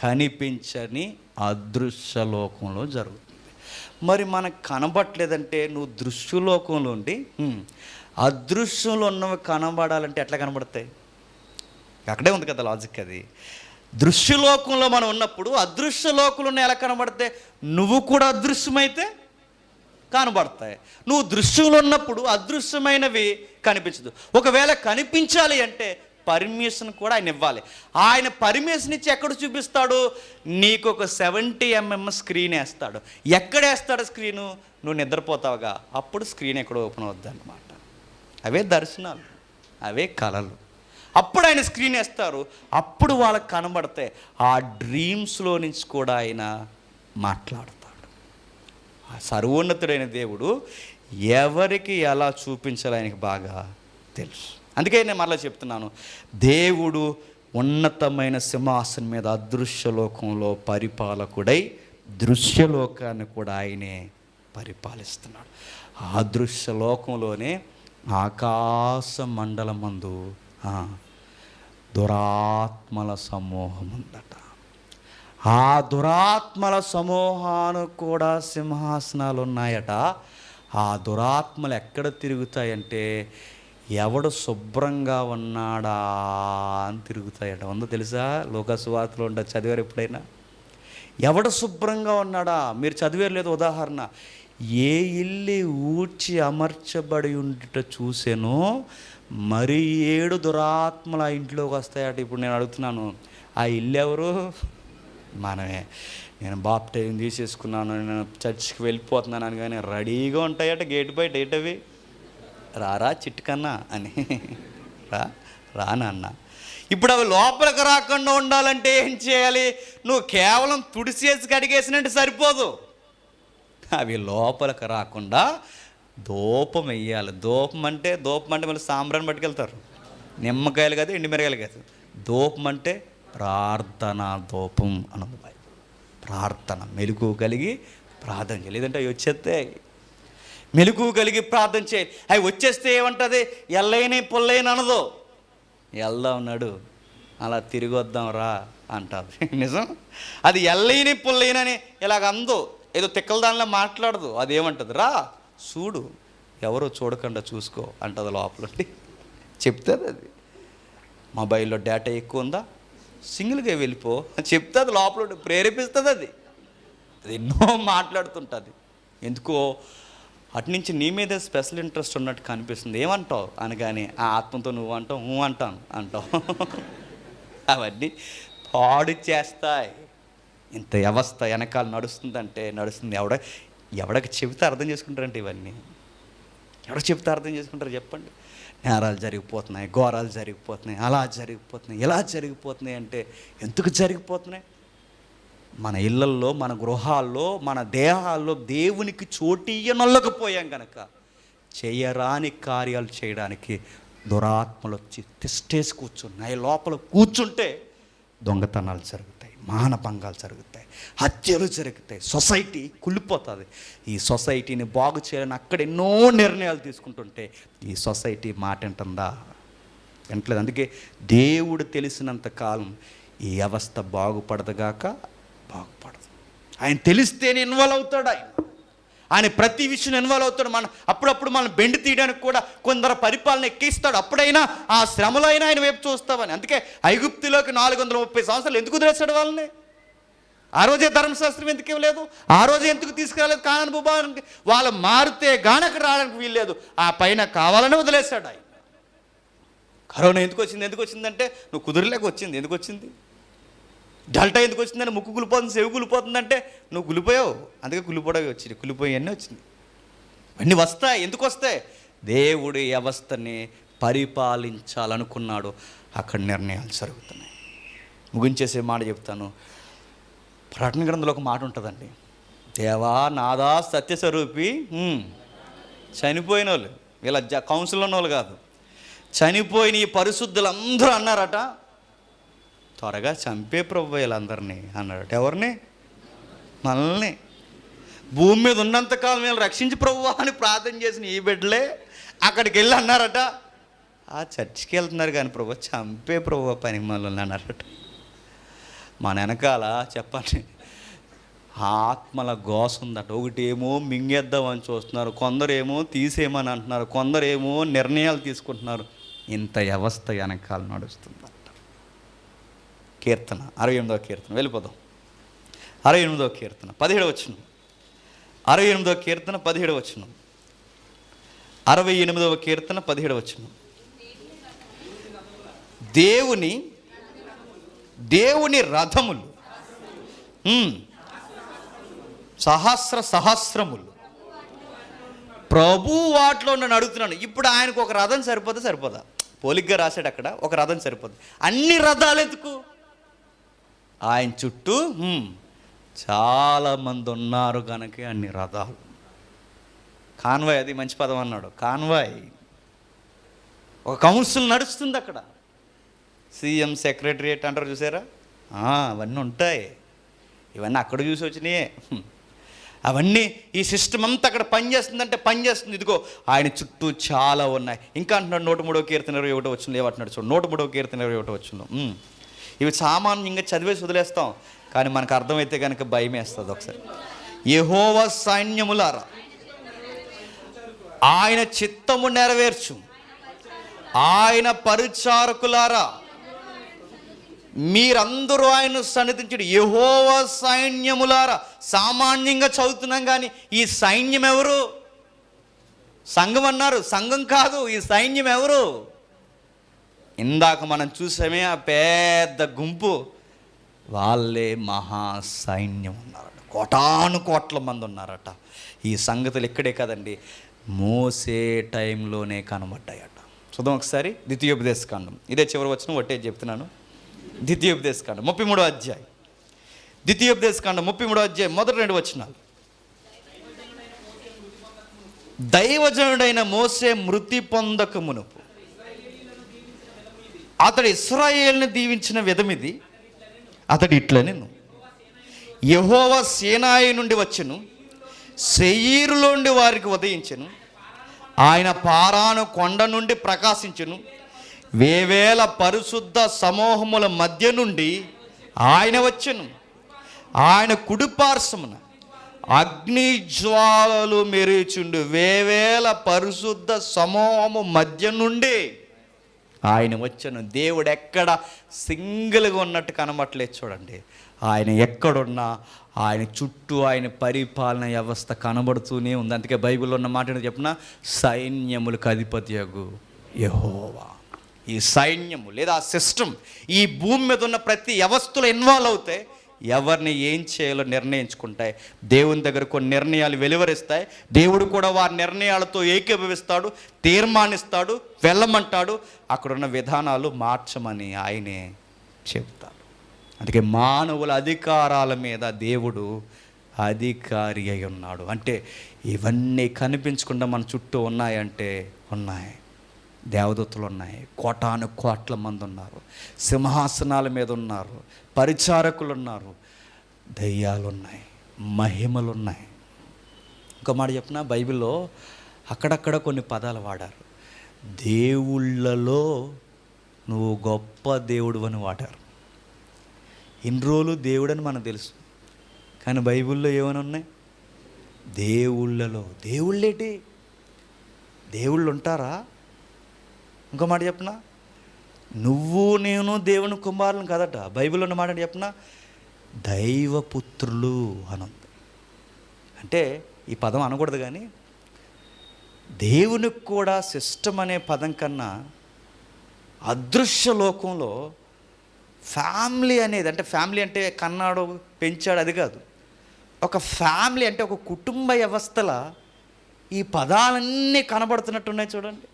కనిపించని అదృశ్య లోకంలో జరుగుతుంది. మరి మనకు కనబడలేదంటే నువ్వు దృశ్యలోకంలో ఉండి అదృశ్యంలో ఉన్నవి కనబడాలంటే ఎట్లా కనబడతాయి? అక్కడే ఉంది కదా లాజిక్. అది దృశ్యలోకంలో మనం ఉన్నప్పుడు అదృశ్య లోకంలో ఎలా కనబడితే నువ్వు కూడా అదృశ్యమైతే కనబడతాయి. నువ్వు దృశ్యంలో ఉన్నప్పుడు అదృశ్యమైనవి కనిపించదు. ఒకవేళ కనిపించాలి అంటే పర్మిషన్ కూడా ఆయన ఇవ్వాలి. ఆయన పర్మిషన్ ఇచ్చి ఎక్కడ చూపిస్తాడు? నీకు ఒక 70 mm స్క్రీన్ వేస్తాడు. ఎక్కడ వేస్తాడు స్క్రీను? నువ్వు నిద్రపోతావుగా, అప్పుడు స్క్రీన్ ఎక్కడ ఓపెన్ అవుద్ది అన్నమాట. అవే దర్శనాలు, అవే కళలు. అప్పుడు ఆయన స్క్రీన్ వేస్తారు. అప్పుడు వాళ్ళకి కనబడతాయి. ఆ డ్రీమ్స్లో నుంచి కూడా ఆయన మాట్లాడతాడు. ఆ సర్వోన్నతుడైన దేవుడు ఎవరికి ఎలా చూపించాలో ఆయనకి బాగా తెలుసు. అందుకే నేను మరలా చెప్తున్నాను, దేవుడు ఉన్నతమైన సింహాసనం మీద అదృశ్యలోకంలో పరిపాలకుడై దృశ్యలోకాన్ని కూడా ఆయనే పరిపాలిస్తున్నాడు. ఆ అదృశ్యలోకంలోనే ఆకాశ మండలమందు దురాత్మల సమూహం ఉందట. ఆ దురాత్మల సమూహానికి కూడా సింహాసనాలు ఉన్నాయట. ఆ దురాత్మలు ఎక్కడ తిరుగుతాయంటే ఎవడు శుభ్రంగా ఉన్నాడా అని తిరుగుతాయట. ఉందో తెలుసా? లోకసువార్తలో ఉండ చదివారు ఎప్పుడైనా? ఎవడు శుభ్రంగా ఉన్నాడా? మీరు చదివారు లేదు? ఉదాహరణ, ఏ ఇల్లు ఊడ్చి అమర్చబడి ఉండుట చూసానో మరి 7 దురాత్మలు ఆ ఇంట్లోకి వస్తాయట. ఇప్పుడు నేను అడుగుతున్నాను, ఆ ఇల్లు ఎవరు? మనమే. నేను బాప్టైజం తీసేసుకున్నాను, నేను చర్చికి వెళ్ళిపోతున్నాను అని కానీ రెడీగా ఉంటాయట గేటు బయట. ఏంటవి? రారా చిట్టుకన్నా అని, రా నాన్న. ఇప్పుడు అవి లోపలికి రాకుండా ఉండాలంటే ఏం చేయాలి? నువ్వు కేవలం తుడిసేసి కడిగేసినట్టు సరిపోదు. అవి లోపలికి రాకుండా ధూపం వెయ్యాలి. ధూపం అంటే మళ్ళీ సాంబ్రాన్ని పట్టుకెళ్తారు. నిమ్మకాయలు కాదు, ఎండిమిరకాయలు కాదు. ధూపం అంటే ప్రార్థనా ధూపం అన్నది బైబిల్. ప్రార్థన, మెలుగు కలిగి ప్రార్థన చేయాలి. లేదంటే అవి వచ్చేస్తాయి. మెలుగు కలిగి ప్రార్థన చేయాలి. అవి వచ్చేస్తే ఏమంటుంది? ఎల్లైన పుల్లైన అనదు. వెళ్దాం ఉన్నాడు, అలా తిరిగి వద్దాం రా అంటుంది. నిజం. అది ఎల్లైన పుల్లైనని ఇలాగ అందో, ఏదో తిక్కల దానిలో మాట్లాడదు. అదేమంటుంది? రా చూడు, ఎవరో చూడకుండా చూసుకో అంటుంది లోపలండి. చెప్తుంది అది. మొబైల్లో డేటా ఎక్కువ ఉందా, సింగిల్గా వెళ్ళిపో చెప్తుంది. లోపల ప్రేరేపిస్తుంది. అది ఎన్నో మాట్లాడుతుంటుంది. ఎందుకో అటు నుంచి నీ మీద స్పెషల్ ఇంట్రెస్ట్ ఉన్నట్టు కనిపిస్తుంది. ఏమంటావు అనగానే ఆ ఆత్మతో నువ్వు అంటావు, అంటాను అంటావు. అవన్నీ పాడు చేస్తాయి. ఇంత వ్యవస్థ వెనకాల నడుస్తుంది. ఎవడకి చెబితే అర్థం చేసుకుంటారంటే ఇవన్నీ ఎవరికి చెప్తే అర్థం చేసుకుంటారు చెప్పండి? నేరాలు జరిగిపోతున్నాయి, ఘోరాలు జరిగిపోతున్నాయి, అలా జరిగిపోతున్నాయి, ఇలా జరిగిపోతున్నాయి అంటే ఎందుకు జరిగిపోతున్నాయి? మన ఇళ్ళల్లో, మన గృహాల్లో, మన దేహాల్లో దేవునికి చోటియ్యనొల్లకపోయాం కనుక చేయరాని కార్యాలు చేయడానికి దురాత్మలు వచ్చి తిష్టేసి కూర్చున్నాయి. లోపల కూర్చుంటే దొంగతనాలు జరుగుతాయి, మానభంగాలు జరుగుతాయి, హత్యలు జరుగుతాయి, సొసైటీ కుళ్ళిపోతుంది. ఈ సొసైటీని బాగు చేయాలని అక్కడ ఎన్నో నిర్ణయాలు తీసుకుంటుంటే ఈ సొసైటీ మాట వింటుందా? వింటలేదు. అందుకే దేవుడు తెలిసినంత కాలం ఈ వ్యవస్థ బాగుపడదుగాక బాగుపడదు. ఆయన తెలిస్తేనే ఇన్వాల్వ్ అవుతాడు. ఆయన ప్రతి విషయం ఇన్వాల్వ్ అవుతాడు. అప్పుడప్పుడు మనం బెండి తీయడానికి కూడా కొందరు పరిపాలన ఎక్కిస్తాడు. అప్పుడైనా ఆ శ్రమలో అయినా ఆయన వైపు చూస్తామని. అందుకే ఐగుప్తులోకి 430 సంవత్సరాలు ఎందుకు వదిలేస్తాడు వాళ్ళని? ఆ రోజే ధర్మశాస్త్రం ఎందుకు ఇవ్వలేదు? ఆ రోజే ఎందుకు తీసుకురాలేదు కానాను భూభాగానికి? వాళ్ళు మారితే గానక రావడానికి వీల్లేదు. ఆ పైన కావాలని వదిలేశాడు ఆయన. కరోనా ఎందుకు వచ్చిందంటే నువ్వు కుదిరలేక వచ్చింది. ఎందుకు వచ్చింది? డెల్టా ఎందుకు వచ్చిందంటే ముక్కు గులిపోతుంది, చెవి గులిపోతుందంటే నువ్వు గులిపోయావు. అందుకే గులిపోవడం వచ్చింది, గులిపోయి అన్నీ వచ్చింది. అన్నీ వస్తాయి. ఎందుకు వస్తాయి? దేవుడి వ్యవస్థని పరిపాలించాలనుకున్నాడు, అక్కడ నిర్ణయాలు జరుగుతున్నాయి. ముగించేసే మాట చెప్తాను. ప్రకటన గ్రంథంలో ఒక మాట ఉంటుందండి. దేవా నాదా సత్యస్వరూపి. చనిపోయిన వాళ్ళు, వీళ్ళ కౌన్సిల్లో ఉన్న వాళ్ళు కాదు, చనిపోయిన ఈ పరిశుద్ధులందరూ అన్నారట, త్వరగా చంపే ప్రభు వీళ్ళందరినీ అన్నాడట. ఎవరిని? మనల్ని. భూమి మీద ఉన్నంతకాలం వీళ్ళు రక్షించి ప్రభు అని ప్రార్థన చేసిన ఈ బిడ్డలే అక్కడికి వెళ్ళి అన్నారట, ఆ చర్చికి వెళ్తున్నారు కానీ ప్రభు చంపే ప్రభు పని మనల్ని అన్నారట. మన వెనకాల చెప్పండి ఆత్మల గోస ఉందట. ఒకటేమో మింగేద్దామని చూస్తున్నారు, కొందరేమో తీసేయమని అంటున్నారు, కొందరేమో నిర్ణయాలు తీసుకుంటున్నారు. ఇంత వ్యవస్థ వెనకాల నడుస్తుందట. కీర్తన 68వ కీర్తన వెళ్ళిపోదాం. 68వ కీర్తన 17వ వచనం. 68వ కీర్తన 17వ వచనం. 68వ కీర్తన 17వ వచనం. దేవుని రథములు సహస్రములు ప్రభు వాటిలో నన్ను అడుగుతున్నాను. ఇప్పుడు ఆయనకు ఒక రథం సరిపోదా? పోలిగ్గా రాశాడు అక్కడ, ఒక రథం సరిపోదు. అన్ని రథాలు ఎందుకు? ఆయన చుట్టూ చాలామంది ఉన్నారు కనుక అన్ని రథాలు. కాన్వాయ్, అది మంచి పదం అన్నాడు, కాన్వాయ్. ఒక కౌన్సిల్ నడుస్తుంది అక్కడ. సీఎం సెక్రటరియట్ అంటారు చూసారా, అవన్నీ ఉంటాయి. ఇవన్నీ అక్కడ చూసి వచ్చినాయే. అవన్నీ ఈ సిస్టమ్ అంతా అక్కడ పనిచేస్తుందంటే పనిచేస్తుంది. ఇదిగో ఆయన చుట్టూ చాలా ఉన్నాయి. ఇంకా అంటున్నాడు 103వ కీర్తన 21వ వచనంలో ఏమంటున్నాడు చూడు. 103వ కీర్తన 21వ వచనంలో ఇవి సామాన్యంగా చదివేసి వదిలేస్తాం, కానీ మనకు అర్థమైతే కనుక భయం వేస్తుంది. ఒకసారి యెహోవా సైన్యములారా ఆయన చిత్తము నెరవేర్చు, ఆయన పరిచారకులారా మీరందరూ ఆయన సన్నిధించండి. యెహోవా సైన్యములారా. సామాన్యంగా చదువుతున్నాం కానీ ఈ సైన్యం ఎవరు? సంఘం అన్నారు, సంఘం కాదు. ఈ సైన్యం ఎవరు? ఇందాక మనం చూసామే ఆ పెద్ద గుంపు, వాళ్ళే మహాసైన్యం ఉన్నారట. కోటాను కోట్ల మంది ఉన్నారట. ఈ సంగతులు ఇక్కడే కదండి, మోసే టైంలోనే కనబడ్డాయట. చూద్దాం ఒకసారి ద్వితీయోపదేశకాండం. ఇదే చివరి వచనం, ఒట్టే చెప్తున్నాను. ద్వితీయోపదేశకాండం 33వ అధ్యాయం. ద్వితీయోపదేశకాండం 33వ అధ్యాయం మొదటి 2 వచనాలు. దైవజనుడైన మోసే మృతి పొందక మునుపు అతడు ఇశ్రాయేలుని దీవించిన విధమిది. అతడు ఇట్లనెను, యెహోవా సీనాయి నుండి వచ్చెను, శేయీరులోండి వారికి ఉదయించెను, ఆయన పారాను కొండ నుండి ప్రకాశించెను, వేవేల పరిశుద్ధ సమూహముల మధ్య నుండి ఆయన వచ్చెను, ఆయన కుడిపార్శ్వమున అగ్ని జ్వాలలు మెరుచుండు. వేవేల పరిశుద్ధ సమూహము మధ్య నుండి ఆయన వచ్చాను. దేవుడు ఎక్కడ సింగిల్గా ఉన్నట్టు కనబట్టలేదు చూడండి. ఆయన ఎక్కడున్నా ఆయన చుట్టూ ఆయన పరిపాలన వ్యవస్థ కనబడుతూనే ఉంది. అందుకే బైబిల్లో ఉన్న మాట చెప్పిన సైన్యములకు అధిపతియగు యెహోవా. ఈ సైన్యము లేదా సిస్టమ్ ఈ భూమి మీద ఉన్న ప్రతి వ్యవస్థలో ఇన్వాల్వ్ అవుతాయి. ఎవరిని ఏం చేయాలో నిర్ణయించుకుంటాయి. దేవుని దగ్గర కొన్ని నిర్ణయాలు వెలువరిస్తాయి. దేవుడు కూడా వారి నిర్ణయాలతో ఏకీభవిస్తాడు, తీర్మానిస్తాడు, వెళ్ళమంటాడు. అక్కడున్న విధానాలు మార్చమని ఆయనే చెబుతాడు. అందుకే మానవుల అధికారాల మీద దేవుడు అధికారి అయి ఉన్నాడు. అంటే ఇవన్నీ కనిపించకుండా మన చుట్టూ ఉన్నాయంటే ఉన్నాయి. దేవదూతలు ఉన్నాయి, కోటాను కోట్ల మంది ఉన్నారు, సింహాసనాల మీద ఉన్నారు, పరిచారకులు ఉన్నారు, దయ్యాలు ఉన్నాయి, మహిమలు ఉన్నాయి. ఇంకో మాట చెప్పిన, బైబిల్లో అక్కడక్కడ కొన్ని పదాలు వాడారు. దేవుళ్ళలో నువ్వు గొప్ప దేవుడు అని వాడారు. ఇన్ని రోజులు దేవుడని మనకు తెలుసు, కానీ బైబిల్లో ఏమని ఉన్నాయి? దేవుళ్ళలో. దేవుళ్ళేటి? దేవుళ్ళు ఉంటారా? ఇంకో మాట చెప్పనా, నువ్వు నేను దేవుని కుమారులను కదట. బైబిల్లో ఉన్న మాట చెప్పనా, దైవపుత్రులు అని ఉంది. అంటే ఈ పదం అనకూడదు, కానీ దేవునికి కూడా సిస్టమ్ అనే పదం కన్నా అదృశ్య లోకంలో ఫ్యామిలీ అనేది, అంటే ఫ్యామిలీ అంటే కన్నాడు పెంచాడు అది కాదు, ఒక ఫ్యామిలీ అంటే ఒక కుటుంబ వ్యవస్థల ఈ పదాలన్నీ కనబడుతున్నట్టున్నాయి చూడండి.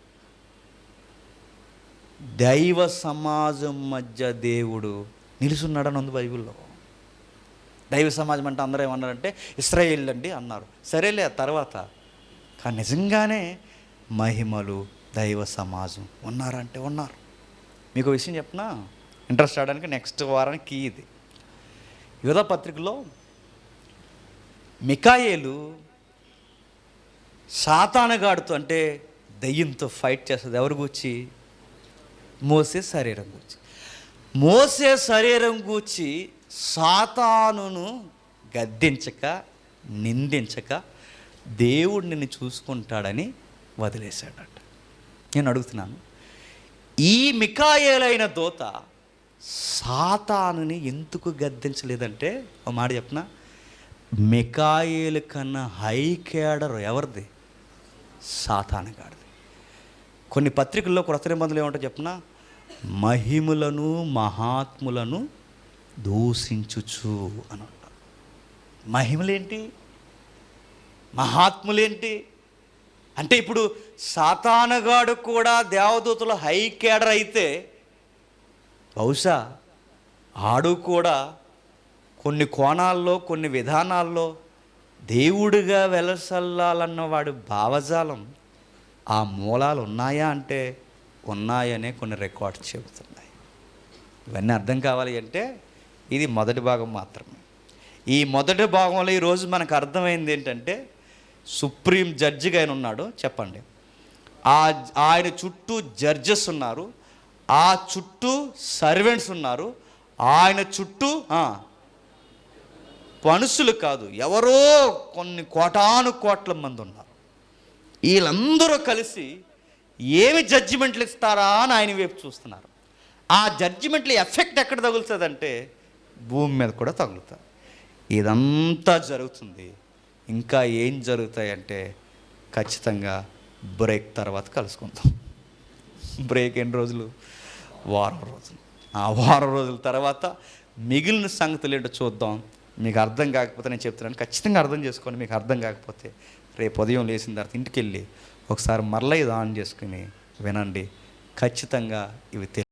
దైవ సమాజం మధ్య దేవుడు నిలుచున్నాడని ఉంది బైబిల్లో. దైవ సమాజం అంటే అందరూ ఏమన్నారంటే ఇశ్రాయేల్ అండి అన్నారు. సరేలే తర్వాత, కానీ నిజంగానే మహిమలు దైవ సమాజం ఉన్నారంటే ఉన్నారు. మీకు విషయం చెప్పనా, ఇంట్రెస్ట్ అవడానికి నెక్స్ట్ వారానికి ఇది. యూదా పత్రికలో మికాయేలు సాతానుగాడుతో అంటే దెయ్యంతో ఫైట్ చేస్తుంది. ఎవరి గూర్చి? మోసే శరీరం గూర్చి. మోసే శరీరం గూర్చి సాతానును గద్దించక నిందించక దేవుడు నిన్ను చూసుకుంటాడని వదిలేశాడట. నేను అడుగుతున్నాను, ఈ మికాయేలైన దూత సాతానుని ఎందుకు గద్దించలేదంటే, ఒక మాట చెప్పనా, మికాయేలు కన్నా హై కేడర్ ఎవరిది? సాతానుగాడిది. కొన్ని పత్రికల్లో క్రొత్త నిబంధనలు ఏమంటో చెప్పనా, మహిములను మహాత్ములను దూషించుచు అని అంటారు. మహిమలేంటి, మహాత్ములేంటి అంటే, ఇప్పుడు సాతానుగాడు కూడా దేవదూతలు హై కేడర్ అయితే బహుశా ఆడు కూడా కొన్ని కోణాల్లో కొన్ని విధానాల్లో దేవుడిగా వెలసల్లాలన్న వాడు భావజాలం ఆ మూలాలు ఉన్నాయా అంటే ఉన్నాయనే కొన్ని రికార్డ్స్ చెబుతున్నాయి. ఇవన్నీ అర్థం కావాలి అంటే ఇది మొదటి భాగం మాత్రమే. ఈ మొదటి భాగంలో ఈరోజు మనకు అర్థమైంది ఏంటంటే, సుప్రీం జడ్జిగా ఆయన ఉన్నాడు. చెప్పండి, ఆయన చుట్టూ జడ్జెస్ ఉన్నారు, ఆ చుట్టూ సర్వెంట్స్ ఉన్నారు, ఆయన చుట్టూ మనుషులు కాదు ఎవరో కొన్ని కోటాను కోట్ల మంది ఉన్నారు. వీళ్ళందరూ కలిసి ఏమి జడ్జిమెంట్లు ఇస్తారా అని ఆయన వైపు చూస్తున్నారు. ఆ జడ్జిమెంట్ల ఎఫెక్ట్ ఎక్కడ తగులుతుందంటే భూమి మీద కూడా తగులుతుంది. ఇదంతా జరుగుతుంది. ఇంకా ఏం జరుగుతాయంటే ఖచ్చితంగా బ్రేక్ తర్వాత కలుసుకుందాం. బ్రేక్ ఎన్ని రోజులు? వారం రోజులు. ఆ వారం రోజుల తర్వాత మిగిలిన సంగతులు ఏంటో చూద్దాం. మీకు అర్థం కాకపోతే నేను చెప్తున్నాను, ఖచ్చితంగా అర్థం చేసుకోండి. మీకు అర్థం కాకపోతే రేపు ఉదయం లేచిన తర్వాత ఇంటికి వెళ్ళి ఒకసారి మరలా ఇది ఆన్ చేసుకుని వినండి. ఖచ్చితంగా ఇవి